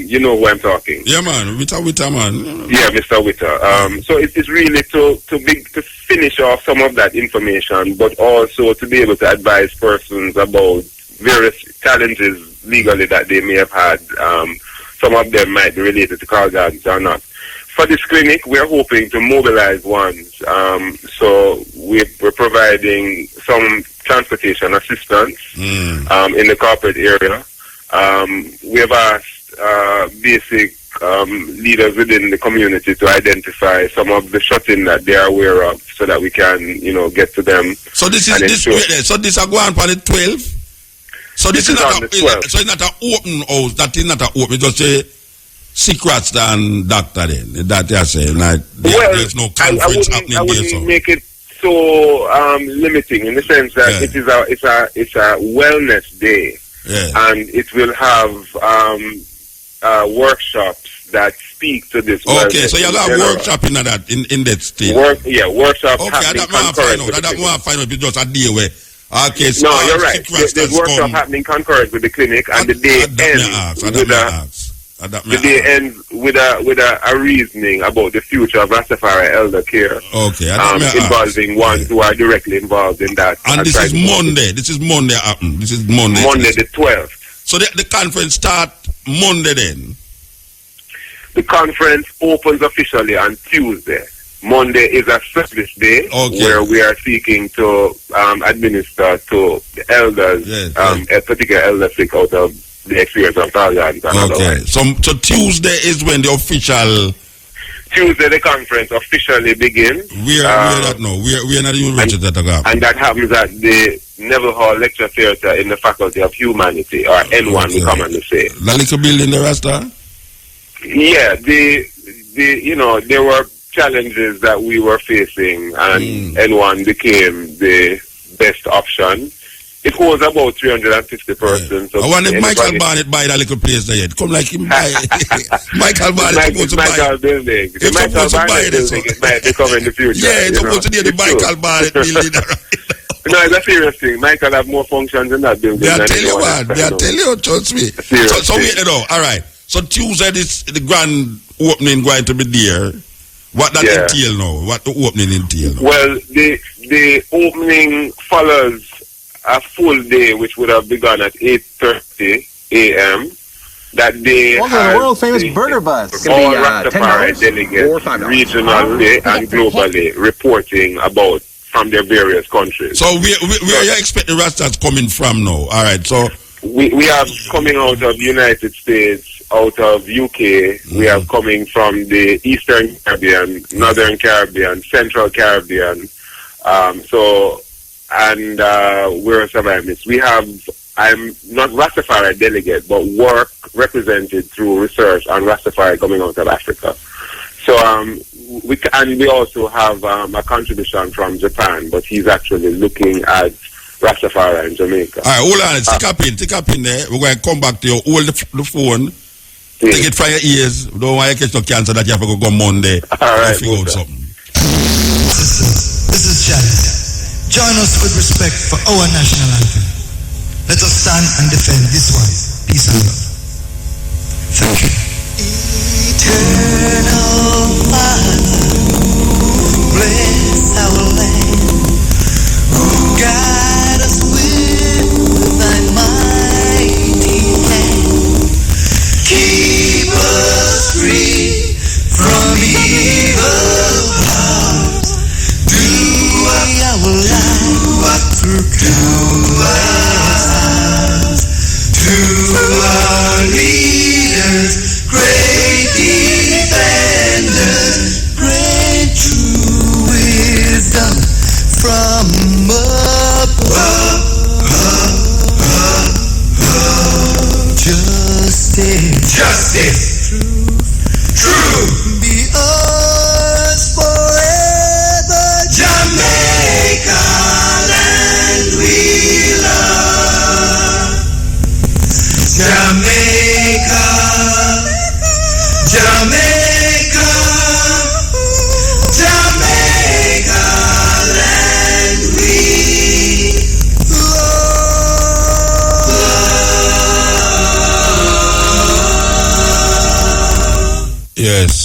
You know who I'm talking. Yeah, man. Witter, man. Yeah, Mr. Witter. So it's really to finish off some of that information, but also to be able to advise persons about various challenges legally that they may have had. Some of them might be related to Carl Gardens or not. For this clinic, we're hoping to mobilize ones. So we're providing some transportation assistance in the corporate area. We have asked basic leaders within the community to identify some of the shut-in that they are aware of, so that we can, get to them. So this is a go on for the 12th. So this is not a 12th. So it's not an open house. That is not an open. It's just a secrets and doctor. Then that you're saying, like there's no conference happening there. I wouldn't make it so limiting in the sense that it's a wellness day. Yeah. And it will have workshops that speak to this. Okay, so you'll have workshop in that state. Workshops. Okay, that one find out just a day where. Okay, so no, you're right. There's workshop happening concurrent with the clinic, and the day ends with a reasoning about the future of Rastafari elder care. Okay, involving ones who are directly involved in that. And this is Monday. This is Monday happen. This is Monday. Monday the 12th. So the conference start Monday then. The conference opens officially on Tuesday. Monday is a service day where we are seeking to administer to the elders, a particular elder sick out of the experience of Thailand. Okay, so Tuesday is when the official... Tuesday the conference officially begins. Where that now? We're not even ready to go. And that happens at the Neville Hall Lecture Theatre in the Faculty of Humanity, or N1 we commonly say. The little building the Rasta? Yeah, there were challenges that we were facing, and N1 became the best option. It holds about 350 persons. I want if Michael Barnett buy that little place there yet. Come like him buy Michael Barnett supposed to buy Michael building. The Michael Barnett building it might become in the future. Yeah, it's supposed to be the Michael Barnett building. No, it's a serious thing. Michael have more functions in that building. They are telling you, man. They are telling you, trust me. So wait it out. All right. So Tuesday, the grand opening going to be there. What that entail now? What the opening entail now? Well, the opening follows a full day, which would have begun at 8:30 a.m. That day the world famous burger buzz. All Rastafari delegates, regionally and globally, reporting about from their various countries. So where you expect the Rastas coming from now? All right, so we have coming out of the United States, out of UK. We have coming from the Eastern Caribbean, Northern Caribbean, Central Caribbean. Where else have I missed? We have, I'm not Rastafari delegate, but work represented through research on Rastafari coming out of Africa. So we also have a contribution from Japan, but he's actually looking at Rastafari in Jamaica. All right, hold on, stick up in there. We're going to come back to you. Hold the phone. Take it from your ears. Don't want you to catch no cancer that you have to go Monday. All right, figure out something. This is Janet. Join us with respect for our national anthem. Let us stand and defend this one. Peace and love. Thank you. Eternal Father, bless our land, who guide us with thy mighty hand. Keep us free from evil powers. Do our life through us. To our leaders, great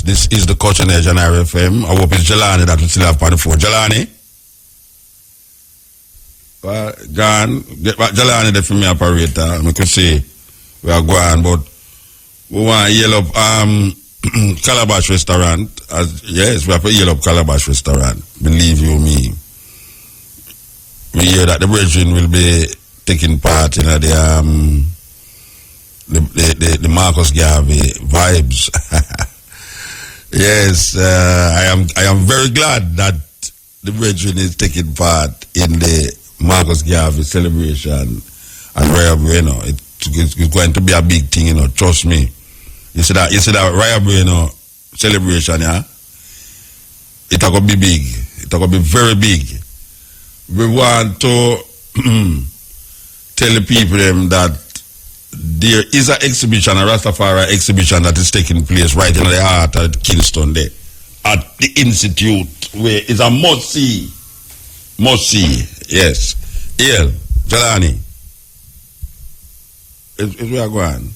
Yes, this is the Culture Edge on RFM. I hope it's Jelani that we still have on the phone. Jelani? Well, gone. Get back Jelani there for me, operator. I could say we are going, but we want to yell up Calabash Restaurant. Yes, we have to yell up Calabash Restaurant. Believe you me. We hear that the brethren will be taking part in the Marcus Garvey vibes. Yes, I am very glad that the brethren is taking part in the Marcus Garvey celebration and Raya Bueno. It's going to be a big thing, trust me. You see that Raya Bueno celebration, yeah? It's going to be big. It's going to be very big. We want to tell the people that there is an exhibition, a Rastafari exhibition that is taking place right in the heart of Kingston there at the Institute, where it's a must see, yes. Here, Jelani, is we are going.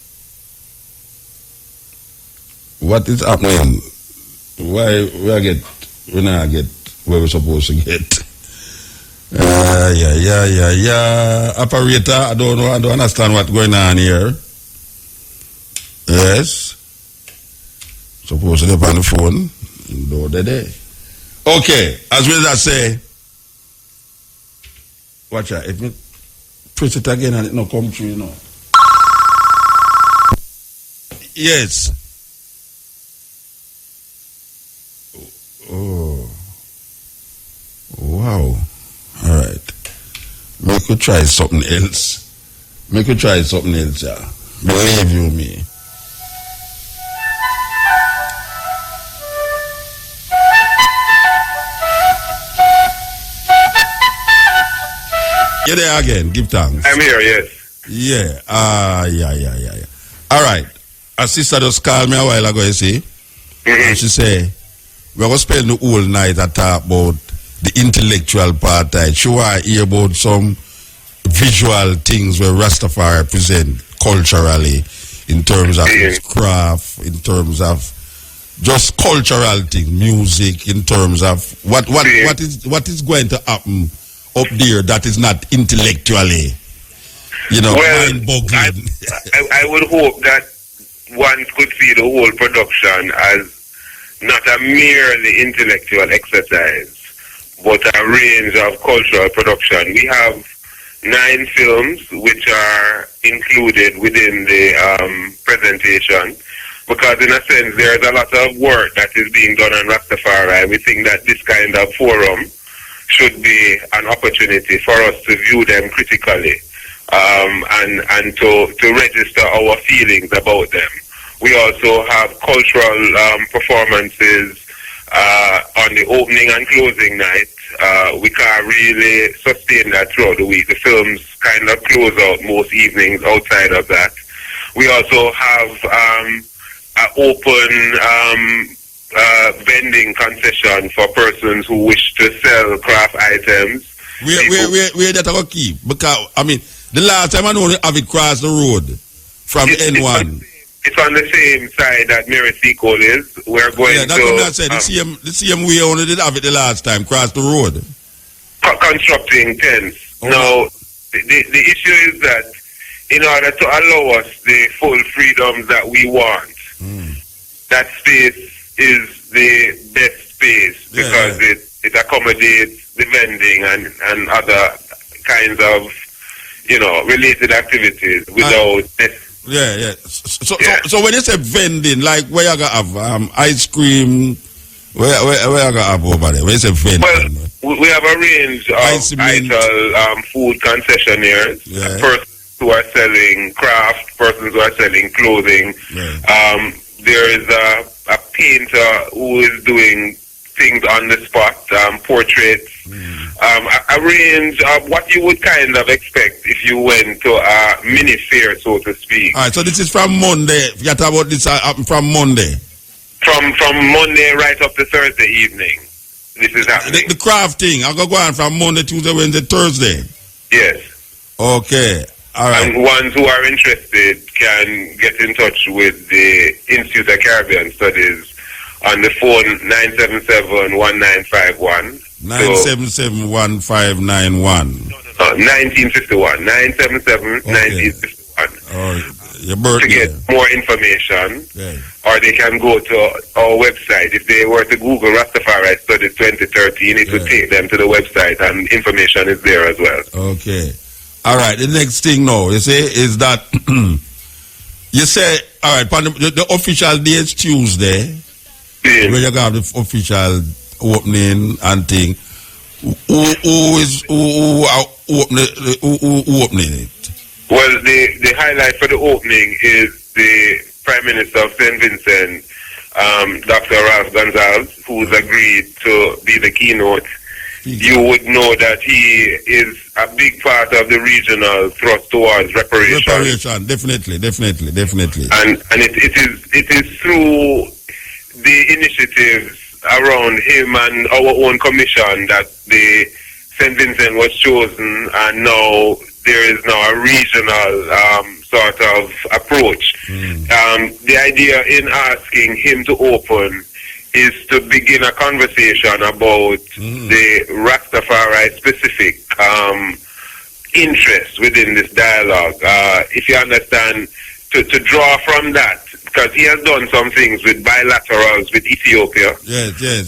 What is happening? Why we not get where we're supposed to get? Yeah. Operator, I don't understand what's going on here. Yes. Supposed to be on the phone. No, they. Okay, as well as I say, watch out. If me press it again and it not come through, Yes. Oh. Wow. All right. We could try something else. Yeah. Believe you me. You're there again. Give thanks. I'm here, yes. Yeah. Yeah. All right. A sister just called me a while ago, you see. Mm-hmm. And she said, we're going to spend the whole night and talk about the intellectual part. She want to hear about some visual things where Rastafari present culturally in terms of his craft, in terms of just cultural things, music, in terms of what is going to happen up there that is not intellectually, mind-boggling. I would hope that one could see the whole production as not a merely intellectual exercise, but a range of cultural production. We have 9 films which are included within the presentation, because in a sense there's a lot of work that is being done on Rastafari. We think that this kind of forum should be an opportunity for us to view them critically and to register our feelings about them. We also have cultural performances on the opening and closing night. We can't really sustain that throughout the week. The films kind of close out most evenings outside of that. We also have an open vending concession for persons who wish to sell craft items. Where that I go keep? Because, the last time I know they have it cross the road from N1. It's on the same side that Mary Seacole is. We're going that's what I said. The same way only did have it the last time, cross the road. Constructing tents. Oh. Now, the issue is that in order to allow us the full freedoms that we want, that space is the best space because it accommodates the vending and other kinds of, related activities without... Yeah. So when you say vending, like where you gonna have ice cream, where you gonna have over there? When you say vending, well, we have a range of vital food concessionaires. Yeah. Persons who are selling craft, persons who are selling clothing. Yeah. There is a painter who is doing things on the spot, portraits. A range of what you would kind of expect if you went to a mini fair, so to speak. All right, so this is from Monday. You talk about this from Monday. From Monday right up to Thursday evening. This is happening. The craft thing, I'll go on from Monday, Tuesday, Wednesday, Thursday. Yes. Okay. All right. And ones who are interested can get in touch with the Institute of Caribbean Studies on the phone 977-1951. 977-1591. 1951. 977-1951. Oh, your To birthday. get more information, Yeah. or they can go to our website. If they were to Google Rastafari Study 2013, it would take them to the website, and information is there as well. Okay. All right. The next thing now, you say, is that you say, all right, the official day is Tuesday. Yeah. When you have the official opening and thing, who are opening it? Well, the highlight for the opening is the Prime Minister of St. Vincent, Dr. Ralph Gonsalves, who's agreed to be the keynote. You would know that he is a big part of the regional thrust towards reparation. Reparation, definitely. And it is through the initiatives around him and our own commission that the St. Vincent was chosen, and now there is now a regional sort of approach. The idea in asking him to open is to begin a conversation about the Rastafari specific interest within this dialogue. If you understand, to draw from that, because he has done some things with bilaterals with Ethiopia. Yes. And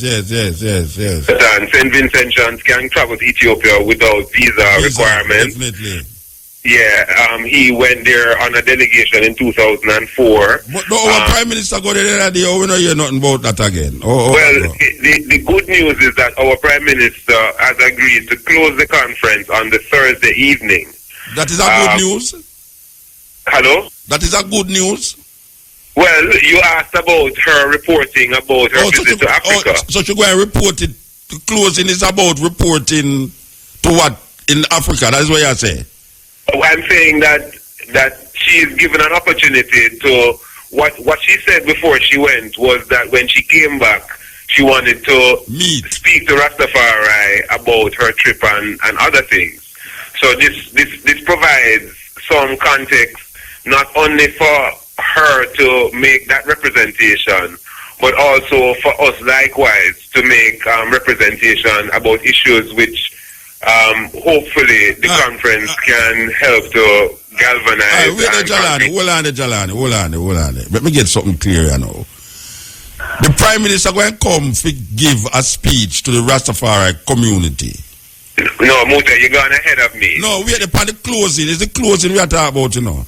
St. Vincentians can travel to Ethiopia without visa requirements. Definitely. Yeah, he went there on a delegation in 2004. But our Prime Minister go there the other day, we don't hear nothing about that again. The good news is that our Prime Minister has agreed to close the conference on the Thursday evening. That is a good news? Hello? That is a good news? Well, you asked about her reporting about her visit to Africa. So she go and report it, the closing is about reporting to what in Africa, that's what you say? I'm saying that she's given an opportunity to, what she said before she went was that when she came back, she wanted to speak to Rastafari about her trip and other things. So this provides some context, not only for her to make that representation, but also for us likewise to make representation about issues which hopefully the conference can help to galvanize. Hold on. Let me get something clear now. The Prime Minister going to come to give a speech to the Rastafari community. No, Muta, you're going ahead of me. No, we're upon the closing. It's the closing we are talking about, you know.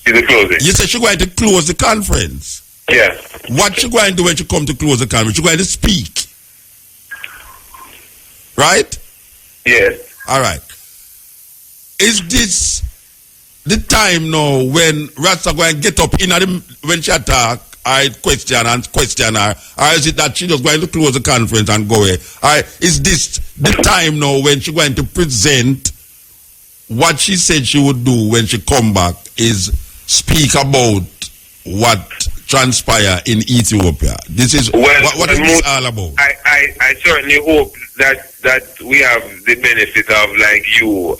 It's the closing. You said she's going to close the conference. Yeah. What she going to do when she come to close the conference? She's going to speak. Right? Yes. All right. Is this the time now when Rasta going to get up when she attack, I question her, or is it that she just going to close the conference and go away? Is this the time now when she going to present what she said she would do when she come back is speak about what transpire in Ethiopia? This is what is this all about? I certainly hope that we have the benefit of like you.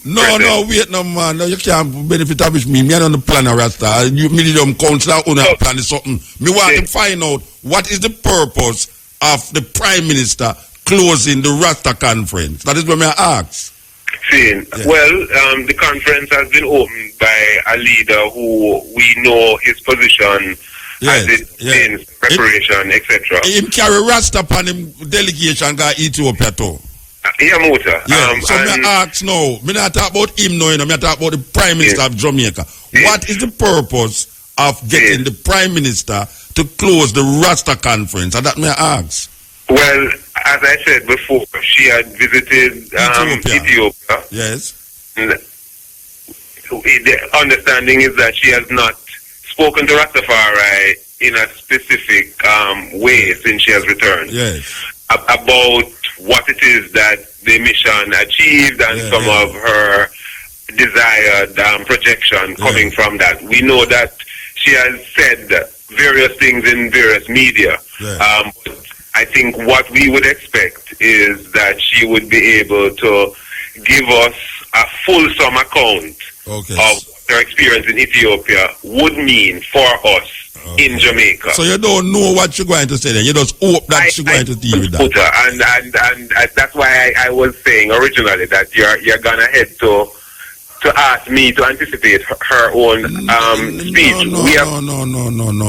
No, wait, no man. No, you can't benefit of me. Me on the plan of Rasta. You Millennium Council on a plan is something. Me want to find out what is the purpose of the Prime Minister closing the Rasta conference. That is what I ask. Well, the conference has been opened by a leader who we know his position as it means preparation, etc. Him carry Rasta upon him delegation got Ethiopia too. Yeah, Muta. So I ask now, me not talk about him now, me talk about the Prime Minister of Jamaica. What is the purpose of getting the Prime Minister to close the Rasta conference? And that may I ask. Well, as I said before, she had visited Ethiopia. Yes. The understanding is that she has not spoken to Rastafari in a specific way since she has returned. Yes. About what it is that the mission achieved and some of her desired projection coming from that. We know that she has said various things in various media. But I think what we would expect is that she would be able to give us a fulsome account of what her experience in Ethiopia would mean for us in Jamaica. So you don't know what you're going to say then. You just hope that she's going to deal with that. And that's why I was saying originally that you're gonna head to ask me to anticipate her own speech. No.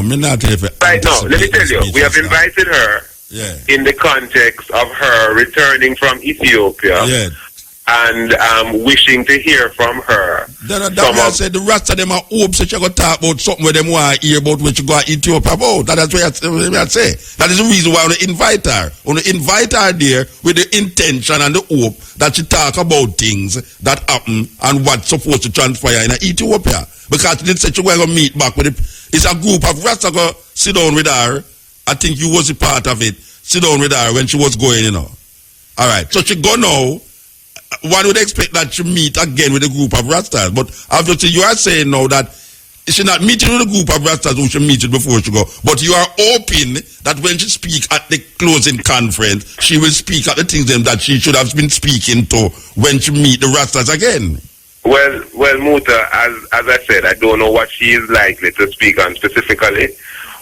Me not even right now. Let me tell you, we have invited her in the context of her returning from Ethiopia. Yeah. And wishing to hear from her. Then I said the rest of them are hopes that you're going to talk about something with them want to hear about what you go to Ethiopia about. That's what I say. That is the reason why I want to invite her. I want to invite her there with the intention and the hope that she talk about things that happen and what's supposed to transpire in Ethiopia. Because they said you're going to meet back with it. It's a group of Rasta go sit down with her. I think you was a part of it. Sit down with her when she was going, All right. So she go now. One would expect that she meet again with a group of Rastas, but obviously you are saying now that she not meeting with a group of Rastas who she meet before she go, but you are hoping that when she speak at the closing conference, she will speak at the things that she should have been speaking to when she meet the Rastas again. Well, Muta, as I said, I don't know what she is likely to speak on specifically,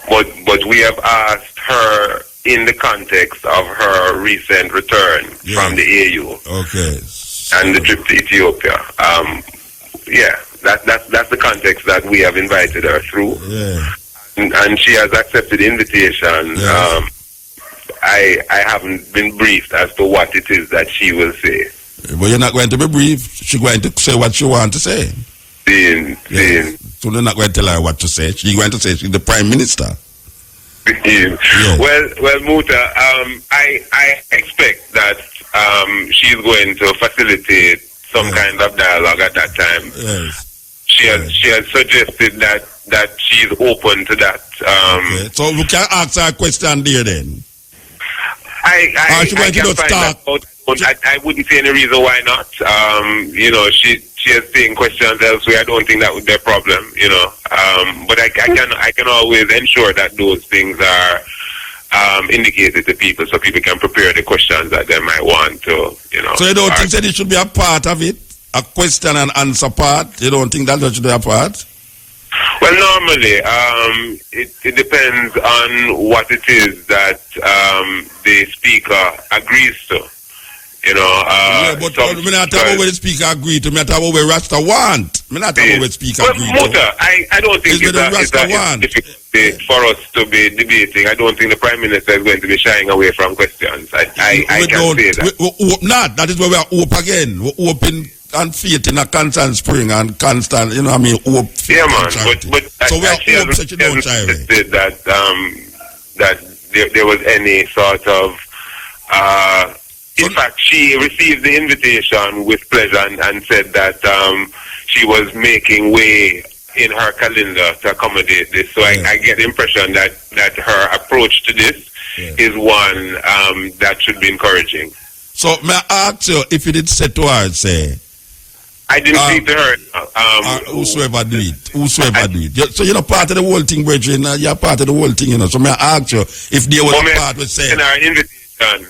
but we have asked her in the context of her recent return from the AU. Okay. And the trip to Ethiopia. That's the context that we have invited her through. Yeah. And she has accepted the invitation. Yeah. I haven't been briefed as to what it is that she will say. But you're not going to be briefed. She's going to say what she wants to say. So you're not going to tell her what to say. She's going to say she's the Prime Minister. Yeah. Well, Muta, I expect that she's going to facilitate some kind of dialogue at that time. Yes. She has suggested that she's open to that. Okay. So we can ask her a question there then. I wouldn't see any reason why not. She has taken questions elsewhere. I don't think that would be a problem, But I can always ensure that those things are indicated to people so people can prepare the questions that they might want to, So you don't think that it should be a part of it? A question and answer part? You don't think that should be a part? Well, normally, it depends on what it is that the speaker agrees to. But we're not talking about what the speaker agreed to. We're talking about what Rasta want. We're not talking about what the speaker agreed to. Muta, I don't think it's difficult for us to be debating. I don't think the Prime Minister is going to be shying away from questions. I can say that. We hope not. That is where we are hope again. We're hoping and faith in a constant spring and constant, hope. Yeah, man. But so we are hope such a don't shy away. That there was any sort of in fact, she received the invitation with pleasure and said that she was making way in her calendar to accommodate this. So I get the impression that her approach to this is one that should be encouraging. So may I ask you if you did say to her, say, I didn't speak to her. Whosoever do it. So you're part of the whole thing, brethren. You're part of the whole thing, So may I ask you if there was a part with say.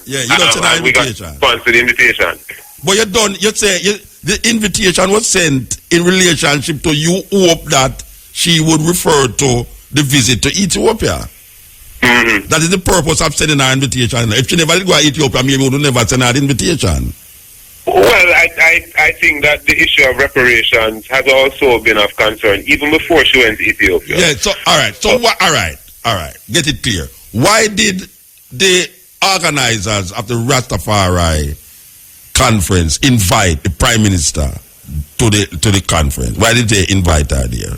Yeah, you don't send an invitation. Response to the invitation. But you say the invitation was sent in relationship to you hope that she would refer to the visit to Ethiopia. Mm-hmm. That is the purpose of sending her invitation. If she never did go to Ethiopia, maybe we would never send her the invitation. Well, I think that the issue of reparations has also been of concern even before she went to Ethiopia. Yeah, so all right. Get it clear. Why did the organizers of the Rastafari conference invite the Prime Minister to the conference? Why did they invite her there?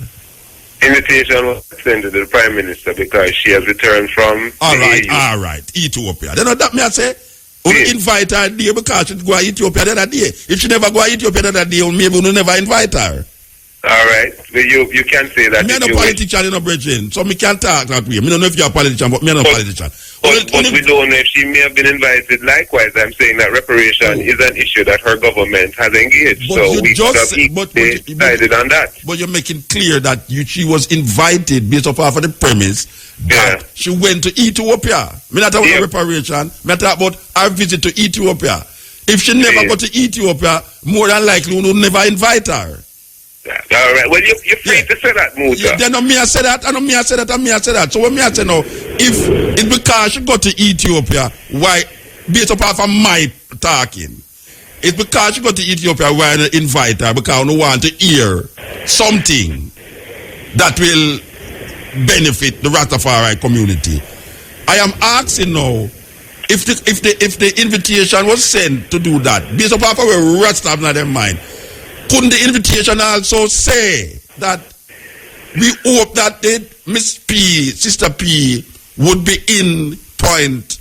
Invitation was sent to the Prime Minister because she has returned from all right, Ethiopia. Then that me I say, invite her there because she go to Ethiopia the other day. If she never go to Ethiopia the other day, maybe we'll never invite her. All right, but you can say that. I'm not a politician, brethren, so me can't talk that way. I don't know if you're a politician, but I'm not a politician. But we don't know if she may have been invited. Likewise, I'm saying that reparation is an issue that her government has engaged. But so we decided on that. But you're making clear that she was invited based off of the premise that she went to Ethiopia. I'm not talking about reparation. I'm talking about her visit to Ethiopia. If she never go to Ethiopia, more than likely we will never invite her. All right. Well, you're free to say that, Muta. Yeah, then me I say that, and me I say that, and me I say that. So when me I say now, if it's because she go to Ethiopia, why, based upon of my talking, it's because she go to Ethiopia, why I invite her, because I don't want to hear something that will benefit the Rastafari community. I am asking now, if the invitation was sent to do that, based upon our Rasta have not in mind, couldn't the invitation also say that we hope that Miss P, Sister P, would be in point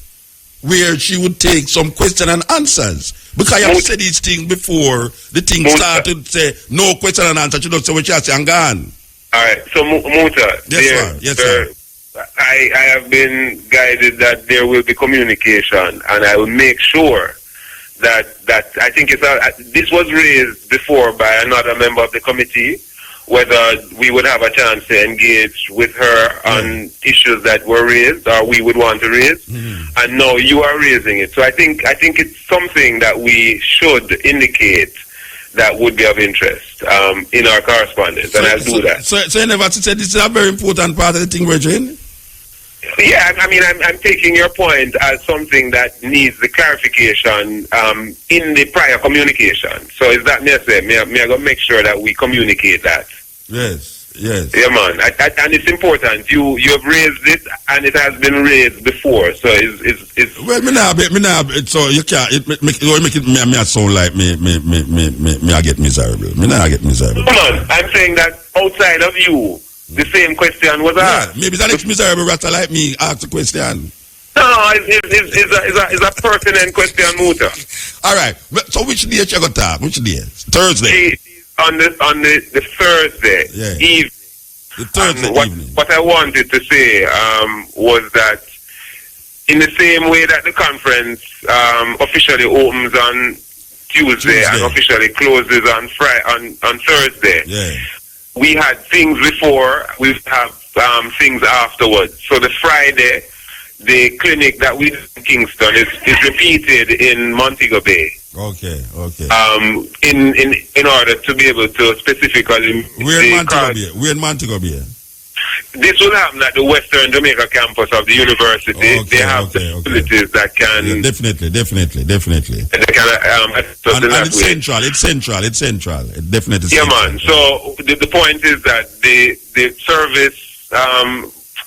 where she would take some question and answers? Because I have said these things before the thing started to say no question and answer. She don't say what she has and gone. All right. So Muta, yes, sir. I have been guided that there will be communication, and I will make sure that I think this was raised before by another member of the committee, whether we would have a chance to engage with her on issues that were raised or we would want to raise, and now you are raising it. So I think it's something that we should indicate that would be of interest in our correspondence, and I'll do that. So you never said this is a very important part of the thing we're doing? Yeah, I mean, I'm taking your point as something that needs the clarification in the prior communication. So is that me I say? Me I go make sure that we communicate that. Yes. Yeah, man. And it's important. You have raised it, and it has been raised before. So it's well, so you can't. It make me sound like me I get miserable. Me I get miserable. Come on, I'm saying that outside of you, the same question was asked. Maybe that next miserable Rasta like me ask the question. No, it's a pertinent question, Muta. All right. So which day you got talk? Which day? Thursday. On the Thursday evening. The Thursday evening. What I wanted to say was that in the same way that the conference officially opens on Tuesday and officially closes on Thursday. Yeah. We had things before, we have things afterwards. So the Friday, the clinic that we did in Kingston is repeated in Montego Bay. Okay. In order to be able to specifically... We're in Montego Bay. This will happen at the Western Jamaica campus of the university. They have facilities that can... Definitely. They can, and it's central. It definitely yeah, man. So the point is that the service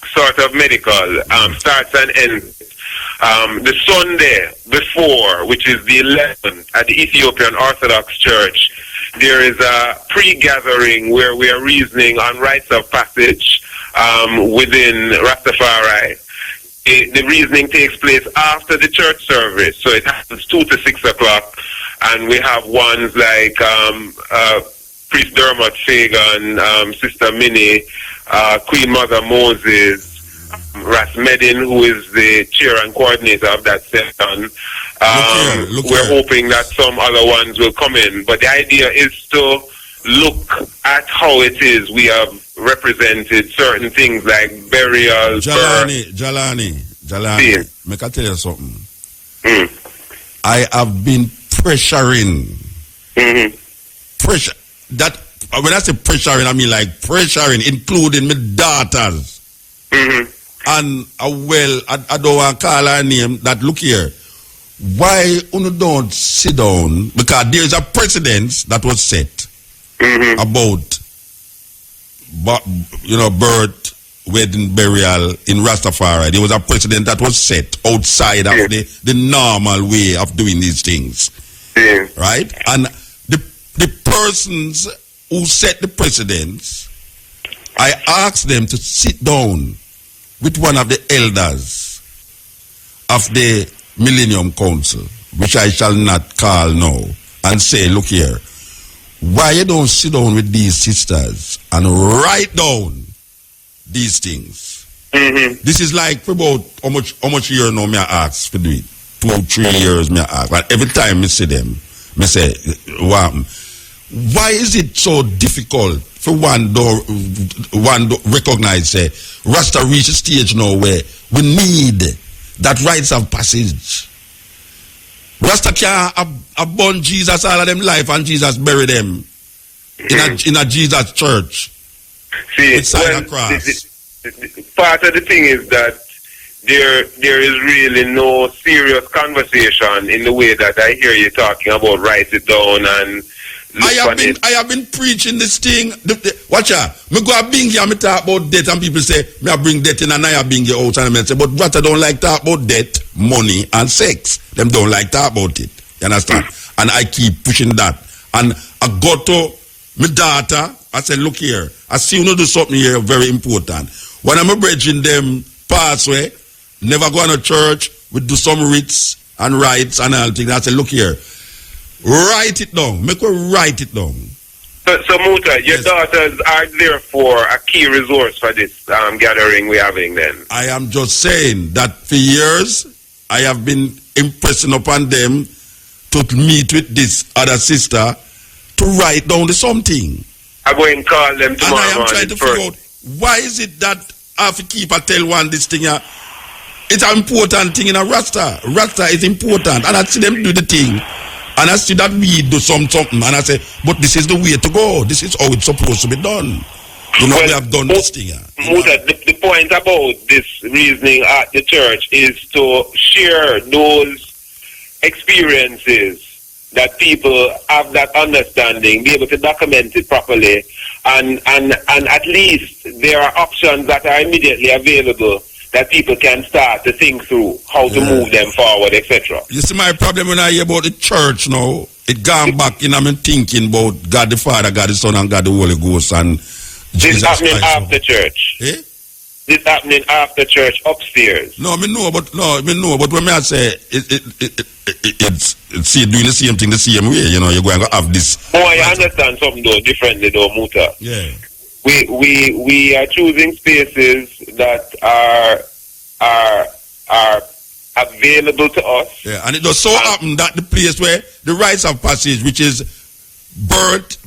sort of medical starts and ends. The Sunday before, which is the 11th, at the Ethiopian Orthodox Church, there is a pre-gathering where we are reasoning on rites of passage within Rastafari. The reasoning takes place after the church service, so it happens 2 to 6 o'clock, and we have ones like Priest Dermot Fagan, Sister Minnie, Queen Mother Moses, Ras Medin, who is the chair and coordinator of that session. We're hoping that some other ones will come in, but the idea is to look at how it is we have represented certain things like burial. Jalani. Make I tell you something. I have been pressuring. Pressure. That when I say pressuring, I mean like pressuring, including my daughters. And I don't want to call her name. That look here. Why you don't sit down? Because there is a precedent that was set about, birth, wedding, burial in Rastafari. There was a precedent that was set outside of the normal way of doing these things, right? And the persons who set the precedents, I asked them to sit down with one of the elders of the Millennium Council, which I shall not call now, and say, look here, why you don't sit down with these sisters and write down these things? This is like for about how much year now me I ask for do it? 2-3 years me I ask. But every time me see them, me say, why is it so difficult for one to recognize, say, Rasta reach a stage now where we need that rites of passage. Rasta can't abandon Jesus all of them life and Jesus bury them. in a Jesus church. See, With sign across. Part of the thing is that there is really no serious conversation in the way that I hear you talking about write it down and I have been preaching this thing. Watch out. Me go a bingy and me talk about debt and people say me I bring debt in and I bingy out and I say but what I don't like talk about debt, money and sex. Them don't like talk about it. You understand? And I keep pushing that. And I go to my daughter. I said, look here. I see you know do something here very important. When I'm a bridging them pathway, never go to church, we do some rites and rites and all things. I said, look here. Write it down. Make her write it down. So Muta, your daughters are therefore a key resource for this gathering we're having then. I am just saying that for years, I have been impressing upon them to meet with this other sister to write down the something. I'm going to call them tomorrow and I am trying to figure morning out why is it that I have to keep a tell one this thing. It's an important thing in a Rasta. Rasta is important. And I see them do the thing. And I see that we do something. And I say, but this is the way to go. This is how it's supposed to be done. You know, we have done this thing. Muta, the point about this reasoning at the church is to share those experiences that people have that understanding, be able to document it properly, and at least there are options that are immediately available that people can start to think through how to move them forward, etc. You see, my problem when I hear about the church now, it gone back in. I'm thinking about God the Father, God the Son, and God the Holy Ghost, and Jesus This happening Christ. after church. Eh? This happening after church upstairs. No, I know, but when I say it's doing the same thing the same way, you know, you're going to have this. Oh, I understand something though differently though, Muta. Yeah. We are choosing spaces that are available to us. Yeah, and it does so happen that the place where the rites of passage, which is birth,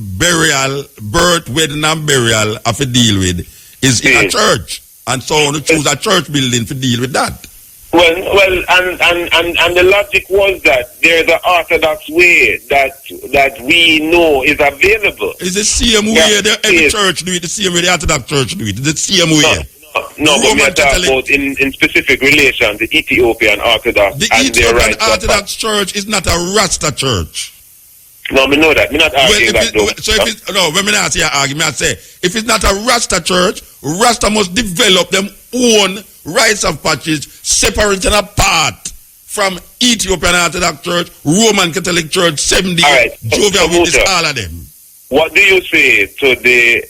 wedding and burial have to deal with, is in a church. And so on, choose a church building to deal with that. Well, and the logic was that there's an orthodox way that we know is available. It's the same way every church do it, the same way the Orthodox church do it. It's the same way. No, but we are talking about in specific relation, the Ethiopian Orthodox. The and their Ethiopian rights Orthodox church is not a Rasta church. No, we know that. We're not arguing that though. So if it's, no, when I say argument, I say, if it's not a Rasta church, Rasta must develop them own rites of passage, separate and apart from Ethiopian Orthodox Church, Roman Catholic Church, 70, Jehovah's Witness, all of them. What do you say to the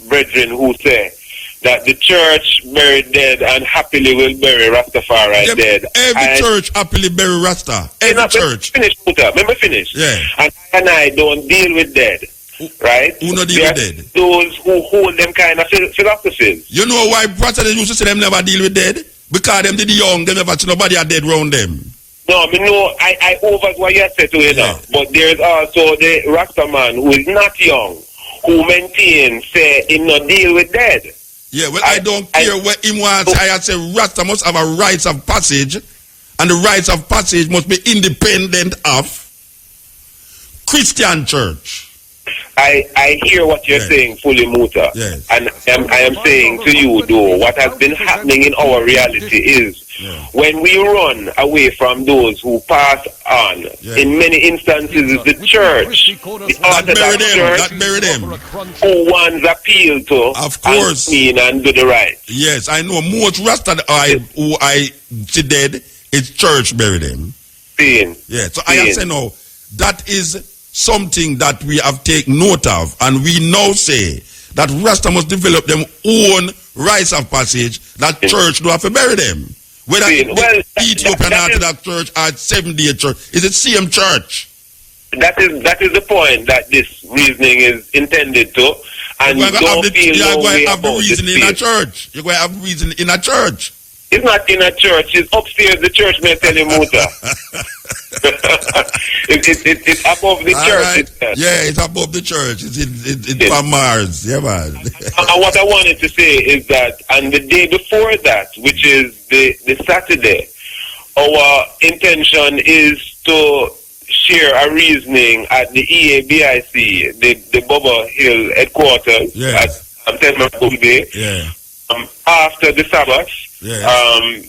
brethren who say that the church buried dead and happily will bury Rastafari dead? Every church happily bury Rasta. Every church. Finish, Muta. Remember finish. Yeah. And I don't deal with dead. Right? Who not deal with dead? Those who hold them kind of philosophies. You know why brothers used to say them never deal with dead? Because them did young, they never see nobody are dead around them. No, I know I over what you said to you now. But there's also the Rasta man who is not young, who maintains say he not deal with dead. Yeah, well, I don't care what him wants. I say Rasta must have a rites of passage, and the rites of passage must be independent of Christian church. I hear what you're saying fully, Muta. Yes. And I am saying to you, though, what has been happening in our reality is when we run away from those who pass on, in many instances, is the church, the Orthodox Church, who ones appeal to, of course, and do the right. Yes, I know most Rasta who I see dead is church bury them. Yeah, so I am saying no, that is something that we have taken note of, and we now say that Rasta must develop them own rites of passage that church do have to bury them. Whether the Ethiopian Orthodox Church or 7-day church, it's the same church. That is the point that this reasoning is intended to, and you don't feel you're no going way to have the about reason this in a space. church. You're going to have reason in a church. It's not in a church. It's upstairs. The church may tell you, Muta. it's above the church. Right. Yeah, it's above the church. It's from Mars. Yeah, man. And what I wanted to say is that, and the day before that, which is the Saturday, our intention is to share a reasoning at the EABIC, the Bubba Hill headquarters at Thelma Bay. Yeah. After the Sabbath,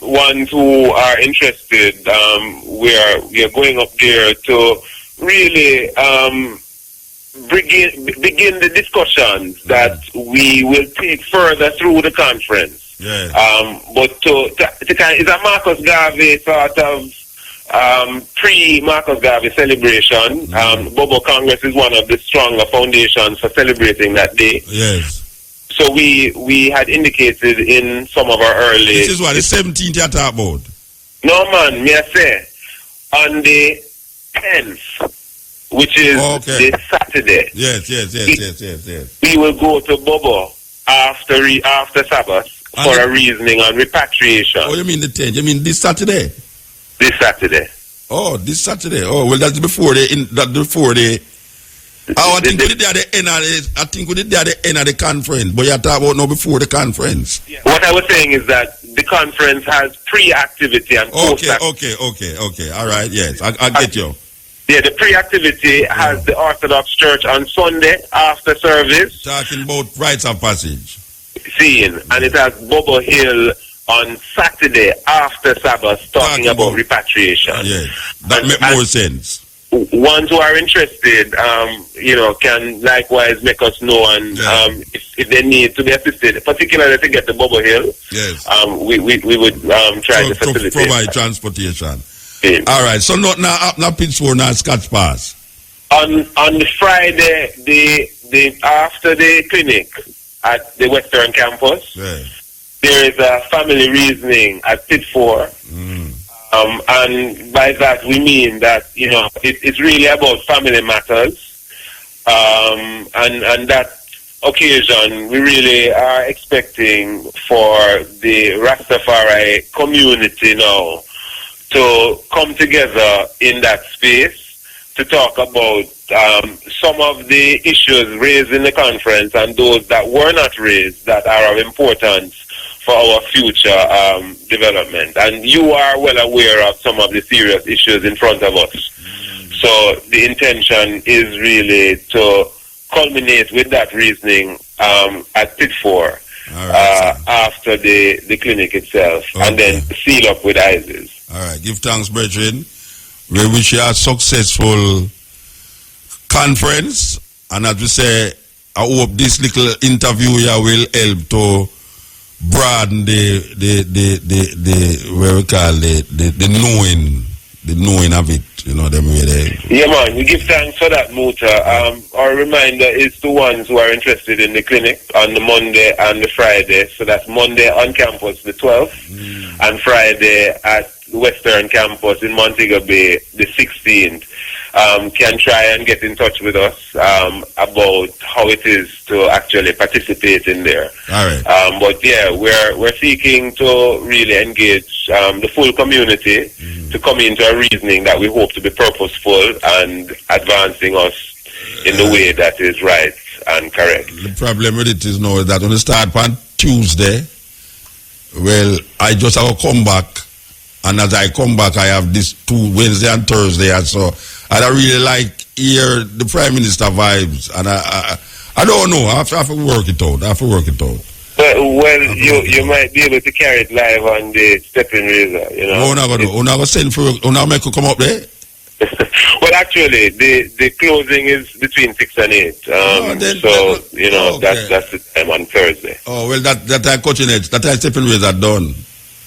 ones who are interested, we are going up there to really begin the discussions that we will take further through the conference. But it's a Marcus Garvey sort of pre-Marcus Garvey celebration. Bobo Congress is one of the stronger foundations for celebrating that day. Yes. So we had indicated in some of our early... This is what, the 17th you talk about? No, man, me I say, on the 10th, which is this Saturday. Yes. We will go to Bobo after Sabbath for a reasoning on repatriation. Oh, you mean the 10th? You mean this Saturday? This Saturday. Oh, this Saturday. Oh, well, that's before the... I think we did at the end of the conference, but you talk about now before the conference. What I was saying is that the conference has pre-activity and post-activity. Okay. All right, yes, I get you. Yeah, the pre-activity has the Orthodox Church on Sunday after service. Talking about rites of passage. And it has Bobo Hill on Saturday after Sabbath talking about repatriation. Yes, that makes more sense. Ones who are interested, can likewise make us know, and if they need to be assisted, particularly to get to Bobo Hill, we would try to facilitate. Provide transportation. All right, so not Pittsburgh, not Scotch Pass. On the Friday, the after the clinic at the Western Campus, there is a family reasoning at Pittsburgh. And by that we mean that, it's really about family matters. And that occasion we really are expecting for the Rastafari community now to come together in that space to talk about some of the issues raised in the conference and those that were not raised that are of importance for our future development. And you are well aware of some of the serious issues in front of us. So the intention is really to culminate with that reasoning at Pittsburgh after the clinic itself, and then seal up with ISIS. All right, give thanks, brethren. We wish you a successful conference, and as we say, I hope this little interview here will help to broaden the knowing of it, them way they... Yeah, man, we give thanks for that, Muta. Our reminder is to ones who are interested in the clinic on the Monday and the Friday. So that's Monday on campus, the 12th, and Friday at the Western Campus in Montego Bay, the 16th. Can try and get in touch with us about how it is to actually participate in there. All right. But yeah, we're seeking to really engage the full community to come into a reasoning that we hope to be purposeful and advancing us in the way that is right and correct. The problem with it is now that when we start on Tuesday, well, I just have to come back, and as I come back, I have this 2 Wednesday and Thursday, and so I really like hear the Prime Minister vibes, and I don't know. I have to work it out. Well, you might be able to carry it live on the stepping razor, What am I going to send for? Make you come up there? Well, actually, the closing is between 6 and 8. That's the time on Thursday. Oh, well, that I coaching edge, that I stepping razor done.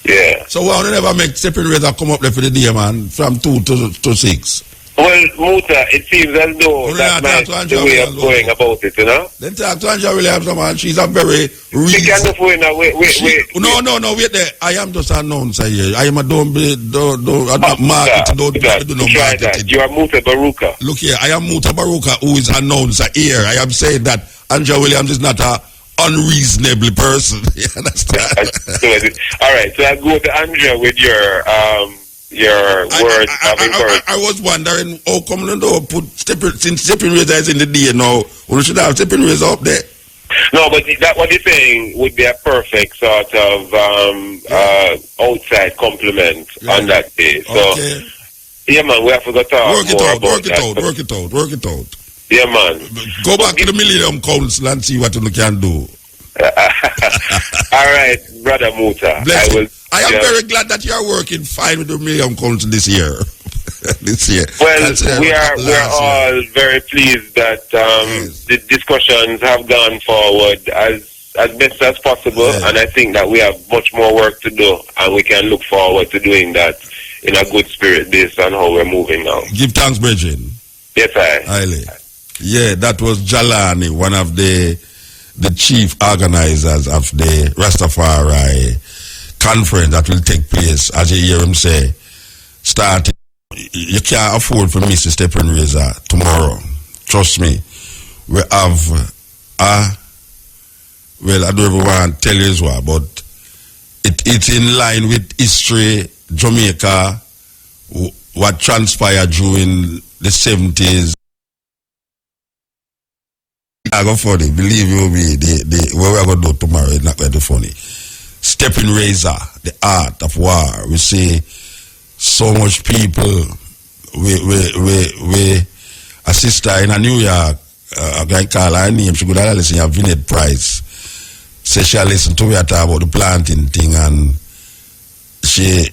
Yeah. So why don't you never make stepping razor come up there for the day, man, from 2 to 6? Well, Muta, it seems as though that might be the way of going about it, Then talk to Anja Williams, man. She's a very She can't wait. No, wait there. I am just an announcer here. I am a don't market, don't do no marketing. You are Mutabaruka. Look here, I am Mutabaruka, who is announcer here. I am saying that Anja Williams is not a unreasonable person. You understand? All right, so I go to Anja with your words of encouragement. I was wondering how come you don't put stepping razor is in the day now. We should have stepping razor up there. No, but what you're saying would be a perfect sort of outside compliment on that day. So Yeah, man, we have to go talk Work it more out, about work it that. out, work it out, work it out. Yeah, man. Go back to the Millennium Council and see what you can do. All right, brother Muta. Bless you. I am yeah. very glad that you are working fine with the Millennium Council this year. This year. Well, we're all very pleased that the discussions have gone forward as best as possible, and I think that we have much more work to do, and we can look forward to doing that in a good spirit based on how we're moving now. Give thanks, Bridget. Yes, Highly. Yeah, that was Jalani, one of the chief organizers of the Rastafari conference that will take place, as you hear him say, starting. You can't afford for me to step in razor tomorrow. Trust me. We have well, I don't even want to tell you as well, but it's in line with history, Jamaica, what transpired during the 70s. I go funny, believe you me, what we're going to do tomorrow is not going to be funny. Stepping razor, the art of war. We see so much people. We a sister in New York, a guy call her name, she could have listened to Vinette Price. Say she listen to me talk about the planting thing, and she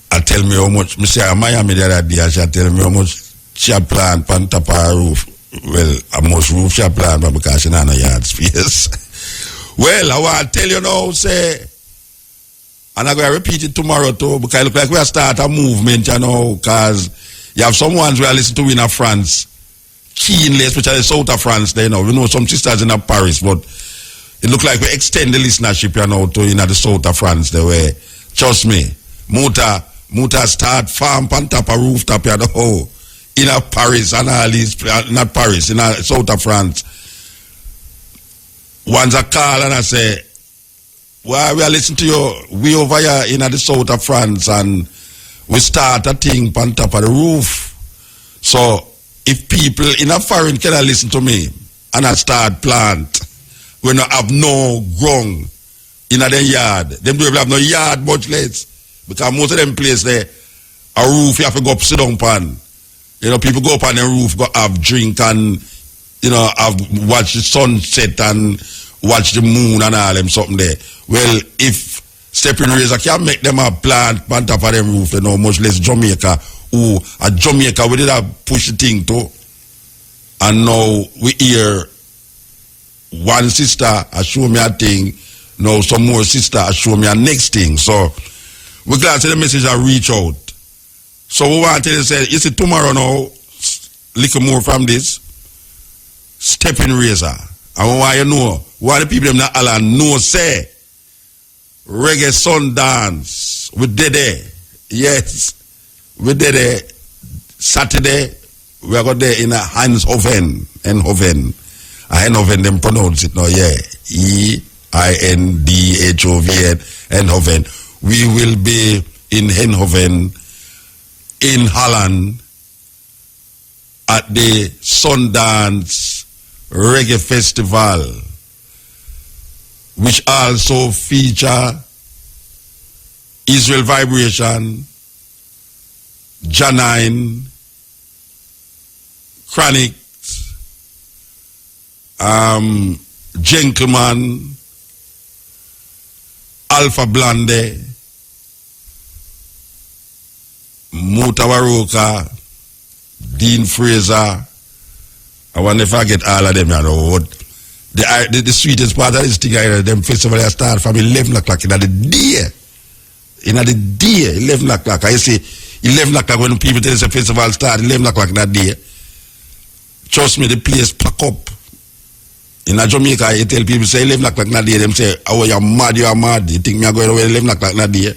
tell me how much, me say Miami the other day, she tell me how much she plant on top of her roof. Well, how much roof she plant because she not no yard space. Well, I want to tell you now, say, and I'm going to repeat it tomorrow too, because it look like we are start a movement, you know, because you have some ones we are listening to in France, keenly, especially south of France, there, you know. We know some sisters in Paris, but it look like we extend the listenership, you know, to in the south of France, the way. Trust me, Muta start farm on top of rooftop, you know, in Paris, and all these, not Paris, in the south of France. Once I call and I say, well, we are listening to you, we over here in the south of France, and we start a thing on top of the roof. So, if people in a foreign can listen to me, and I start plant, we not have no ground in the yard. Them don't have no yard much less, because most of them place there, a roof you have to go up, sit down pan. You know, people go up on the roof, go have drink and, you know, have watch the sunset and watch the moon and all them something there. Well, if Stepping Razor can make them a plant on top of them roof, you know, much less Jamaica, who a Jamaica we did have push the thing too. And now we hear one sister show me a thing, now some more sister show me a next thing. So we're glad to the message I reach out. So we want to tell you, say, you see tomorrow now, little more from this, Stepping Razor. And we want you know, why the people them not all know say, reggae sun dance, we did it. Yes, we did it. Saturday, we are going there in a Eindhoven. Eindhoven, them pronounce it now, yeah. E-I-N-D-H-O-V-N, Eindhoven. We will be in Eindhoven, in Holland, at the Sundance Reggae Festival, which also feature Israel Vibration, Janine, Chronic, Gentleman, Alpha Blonde, Mutabaruka, Dean Fraser. I wonder if I get all of them, you know. The sweetest part of this thing, them festival start from 11 o'clock in the day. 11 o'clock. I say 11 o'clock when people tell us the festival start, 11 o'clock in the day. Trust me, the place pack up. In Jamaica, you tell people, say 11 o'clock in the day, them say, oh, you're mad. You think me are going away 11 o'clock in the day?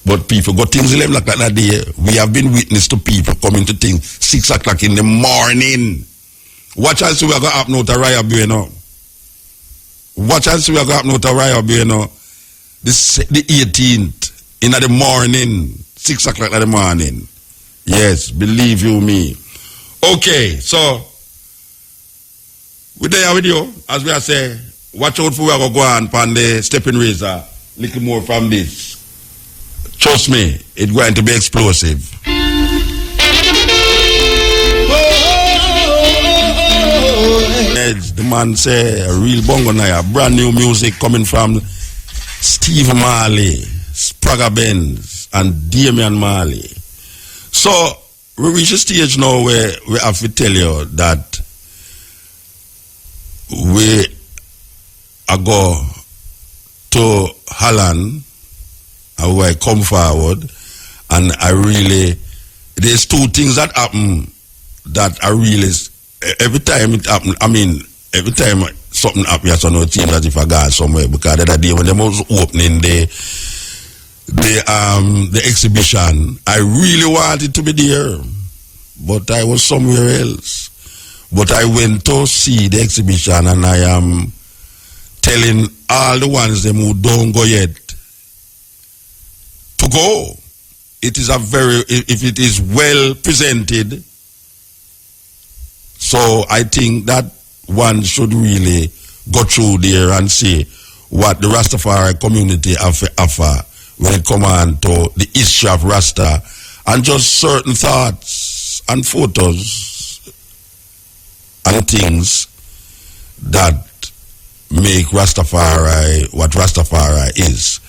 But people got things 11 o'clock in the day. We have been witness to people coming to things 6 o'clock in the morning. Watch and see we are going to happen out of Raya Bueno. Watch and see we are going to happen out of Raya Bueno. The 18th in the morning. 6 o'clock in the morning. Yes, believe you me. Okay, so we're there with you. As we are saying, watch out for we are going to go on the Stepping Razor. Little more from this. Trust me, it's going to be explosive. The man say a real bongo naya, brand new music coming from Steve Marley, Sprague Benz, and Damian Marley. So we reach a stage now where we have to tell you that we are go to Holland and we come forward, and I really, there's two things that happen that I really, every time it happen, I mean, every time something happens, so no team that if I got somewhere, because the other day when they was opening the exhibition, I really wanted to be there, but I was somewhere else. But I went to see the exhibition, and I am telling all the ones them who don't go yet to go. It is a very, if it is well presented, so I think that one should really go through there and see what the Rastafari community have to offer when it comes on to the history of Rasta, and just certain thoughts and photos and things that make Rastafari what Rastafari is.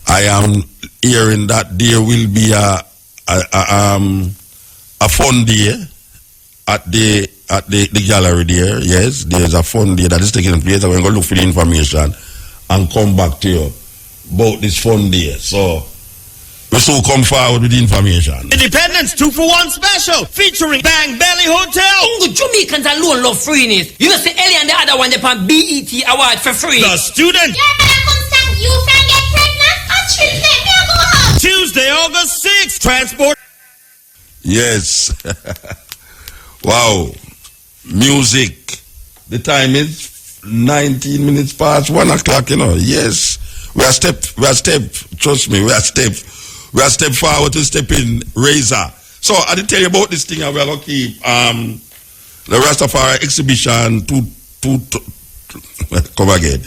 I am hearing that there will be a fun day at the gallery there. Yes, there's a fun day that is taking place. I'm going to look for the information and come back to you about this fun day. So we so come forward with the information. Independence 2-for-1 special featuring Bang Belly Hotel. The Jamaicans alone love freeness. You know, say Ellie and the other one, they pan BET award for free. The student. Yeah, but I constant you can get pregnant and treat them. Me go home. Tuesday, August 6th. Transport. Yes. Wow. Music. The time is 19 minutes past 1 o'clock, you know. Yes. We are step, trust me, we are step forward to step in Razor. So I did tell you about this thing, and we are going to keep the Rastafari exhibition come again.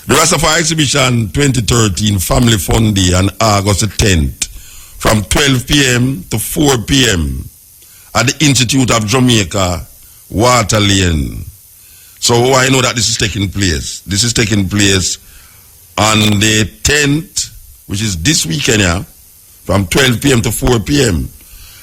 The Rastafari exhibition 2013 Family Fun Day on August the 10th from 12 p.m. to 4 p.m. at the Institute of Jamaica, Water Lane. So I know that this is taking place. This is taking place on the 10th, which is this weekend, yeah, from 12 p.m. to 4 p.m.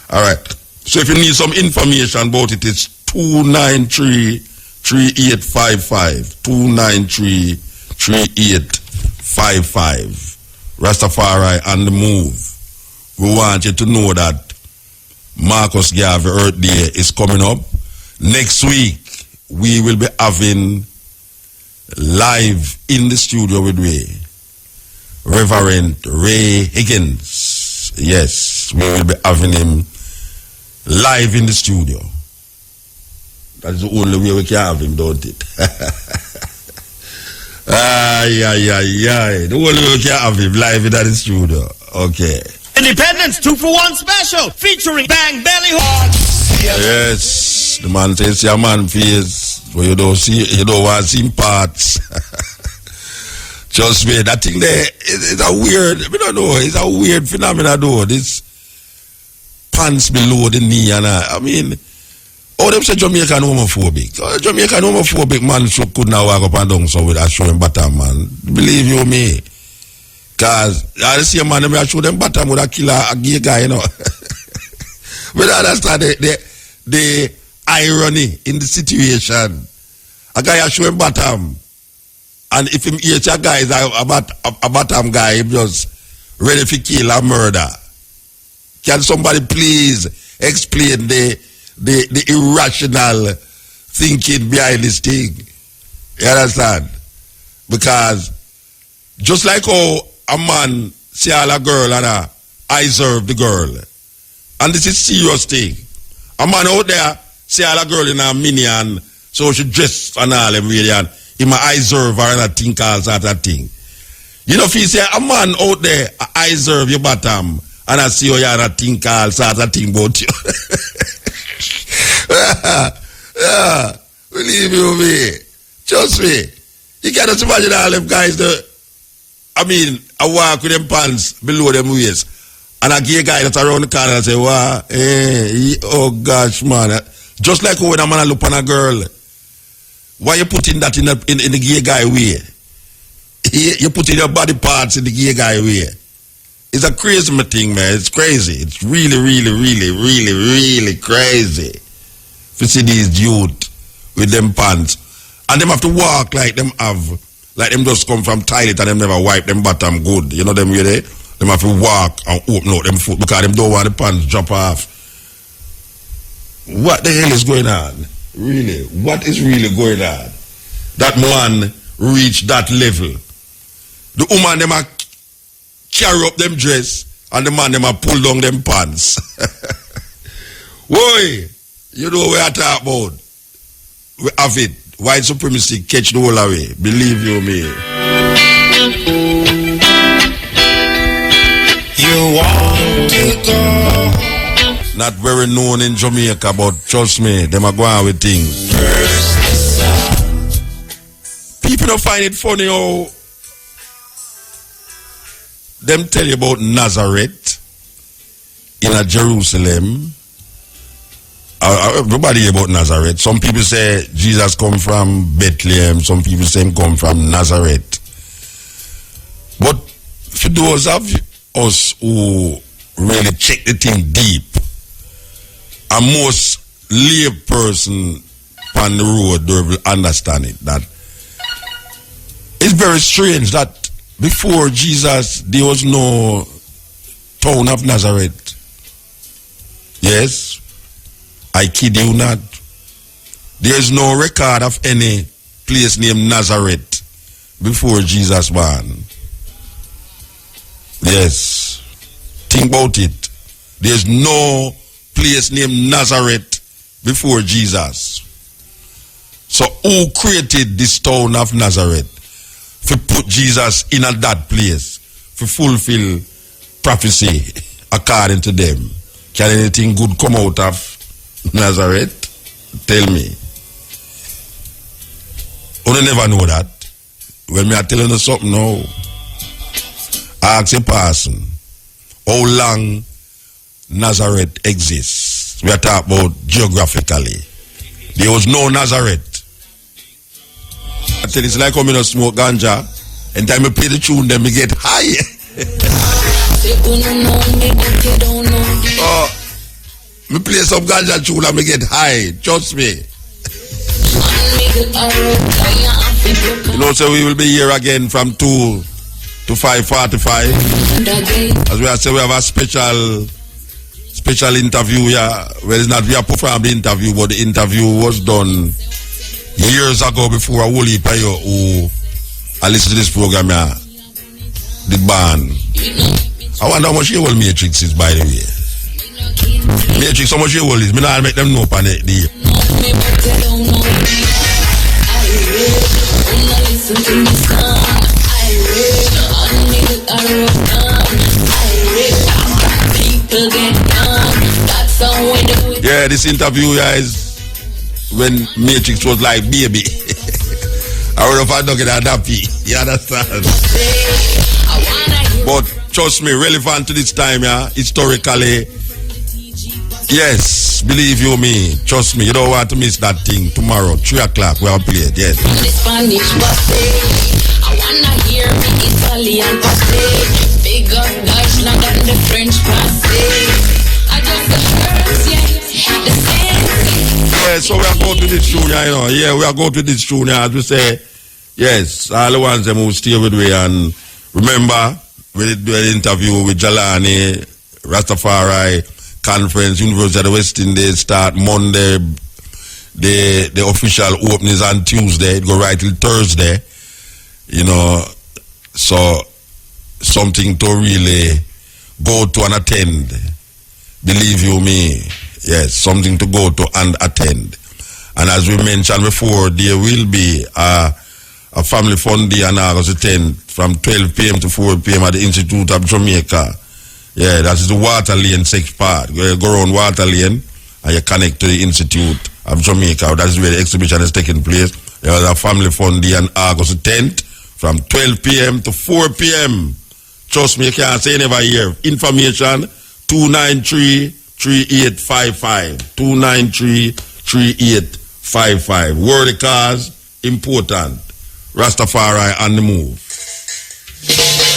All right. So if you need some information about it, it's 293-3855. 293-3855. Rastafari on the move. We want you to know that Marcus Garvey Earth Day is coming up. Next week, we will be having live in the studio with Reverend Ray Higgins. Yes, we will be having him live in the studio. That's the only way we can have him, don't it? The only way we can have him live in the studio. Okay. Independence 2-for-1 special featuring Bang Belly Hotel. Yes, the man says your man face, but you don't want to see parts. Just me, that thing there is a weird, I don't know, it's a weird phenomenon though. This pants below the knee, and I mean, oh, them say Jamaican homophobic. Jamaican homophobic man could now walk up and down so with a showing bottom, man. Believe you me. Because I see a man, I show them bottom with a killer, a gay guy, you know. But I understand the irony in the situation. A guy show him bottom, and if him each a guy is a bottom guy, him just ready to kill or murder. Can somebody please explain the irrational thinking behind this thing? You understand? Because just like how a man see all a girl and I serve the girl, and this is serious thing. A man out there see all a girl in a mini and so she dress and all them really, and him I serve her and a think all sort of thing. You know, if you say a man out there I serve your bottom and I see you and a think all sort of thing about you. Yeah, believe you me. Trust me. You cannot imagine all them guys that, I mean, I walk with them pants below them waist, and a gay guy that's around the corner and say, wow, hey, oh gosh, man. Just like when a man look on a girl, Why you putting that in the gay guy way? You putting your body parts in the gay guy way. It's a crazy thing, man. It's crazy. It's really, really, really, really, really crazy. If you see these youth with them pants, and them have to walk like them just come from toilet and them never wipe them bottom good. You know them way they? Them have to walk and open up them foot because them don't want the pants drop off. What the hell is going on? Really? What is really going on? That man reached that level. The woman them a carry up them dress and the man them a pull down them pants. Boy, you know what I talk about. We have it. White supremacy catch the whole away. Believe you me. You want to go. Not very known in Jamaica, but trust me, them are going with things. People don't find it funny how them tell you about Nazareth in a Jerusalem. Everybody hear about Nazareth. Some people say Jesus come from Bethlehem. Some people say him come from Nazareth. But for those of us who really check the thing deep, and most lay person on the road will understand it, that it's very strange that before Jesus there was no town of Nazareth. Yes, I kid you not. There is no record of any place named Nazareth before Jesus born. Yes, think about it. There's no place named Nazareth before Jesus. So who created this town of Nazareth? To put Jesus in that place, to fulfill prophecy according to them. Can anything good come out of Nazareth? Tell me. You never know that. When me are telling you something now, ask a person how long Nazareth exists. We are talking about geographically. There was no Nazareth. I tell you, it's like when I smoke ganja, and time I play the tune, then we get high. Oh, me play some ganja tune and me get high. Trust me. You know, so we will be here again from 2 to 5:45. As we are saying, we have a special interview here. Well, it's not we are performed the interview, but the interview was done years ago before a whole heap of you who I listen to this program here, the band. I wonder how much your whole Matrix is, by the way. Matrix, how much your whole is? Me not make them know upon it. Yeah, this interview, guys, when Matrix was like baby. I would have had to get a dappy. You understand? But trust me, relevant to this time, yeah, historically. Yes, believe you me. Trust me, you don't want to miss that thing. Tomorrow, 3 o'clock, we are played, yes. I wanna hear me Italian passe. Big up Dutch, not on the French passe. I just the words, yeah, the sense. Yeah, so we are going to this tune, you know. Yeah, we are going to this tune, as we say. Yes, all the ones them who stay with me, and remember, we did do an interview with Jalani, Rastafari Conference, University of the West Indies, start Monday. The official opening is on Tuesday, it go right till Thursday. You know, so something to really go to and attend. Believe you me, yes, something to go to and attend. And as we mentioned before, there will be a family fun day on August 10th from 12 p.m. to 4 p.m. at the Institute of Jamaica. Yeah, that is the Water Lane 6 part. You go around Water Lane and you connect to the Institute of Jamaica. That is where the exhibition is taking place. There was a family fun day on August 10th from 12 p.m. to 4 p.m. Trust me, you can't say never here. Information 293-3855. 293-3855. Word the cars important. Rastafari on the move.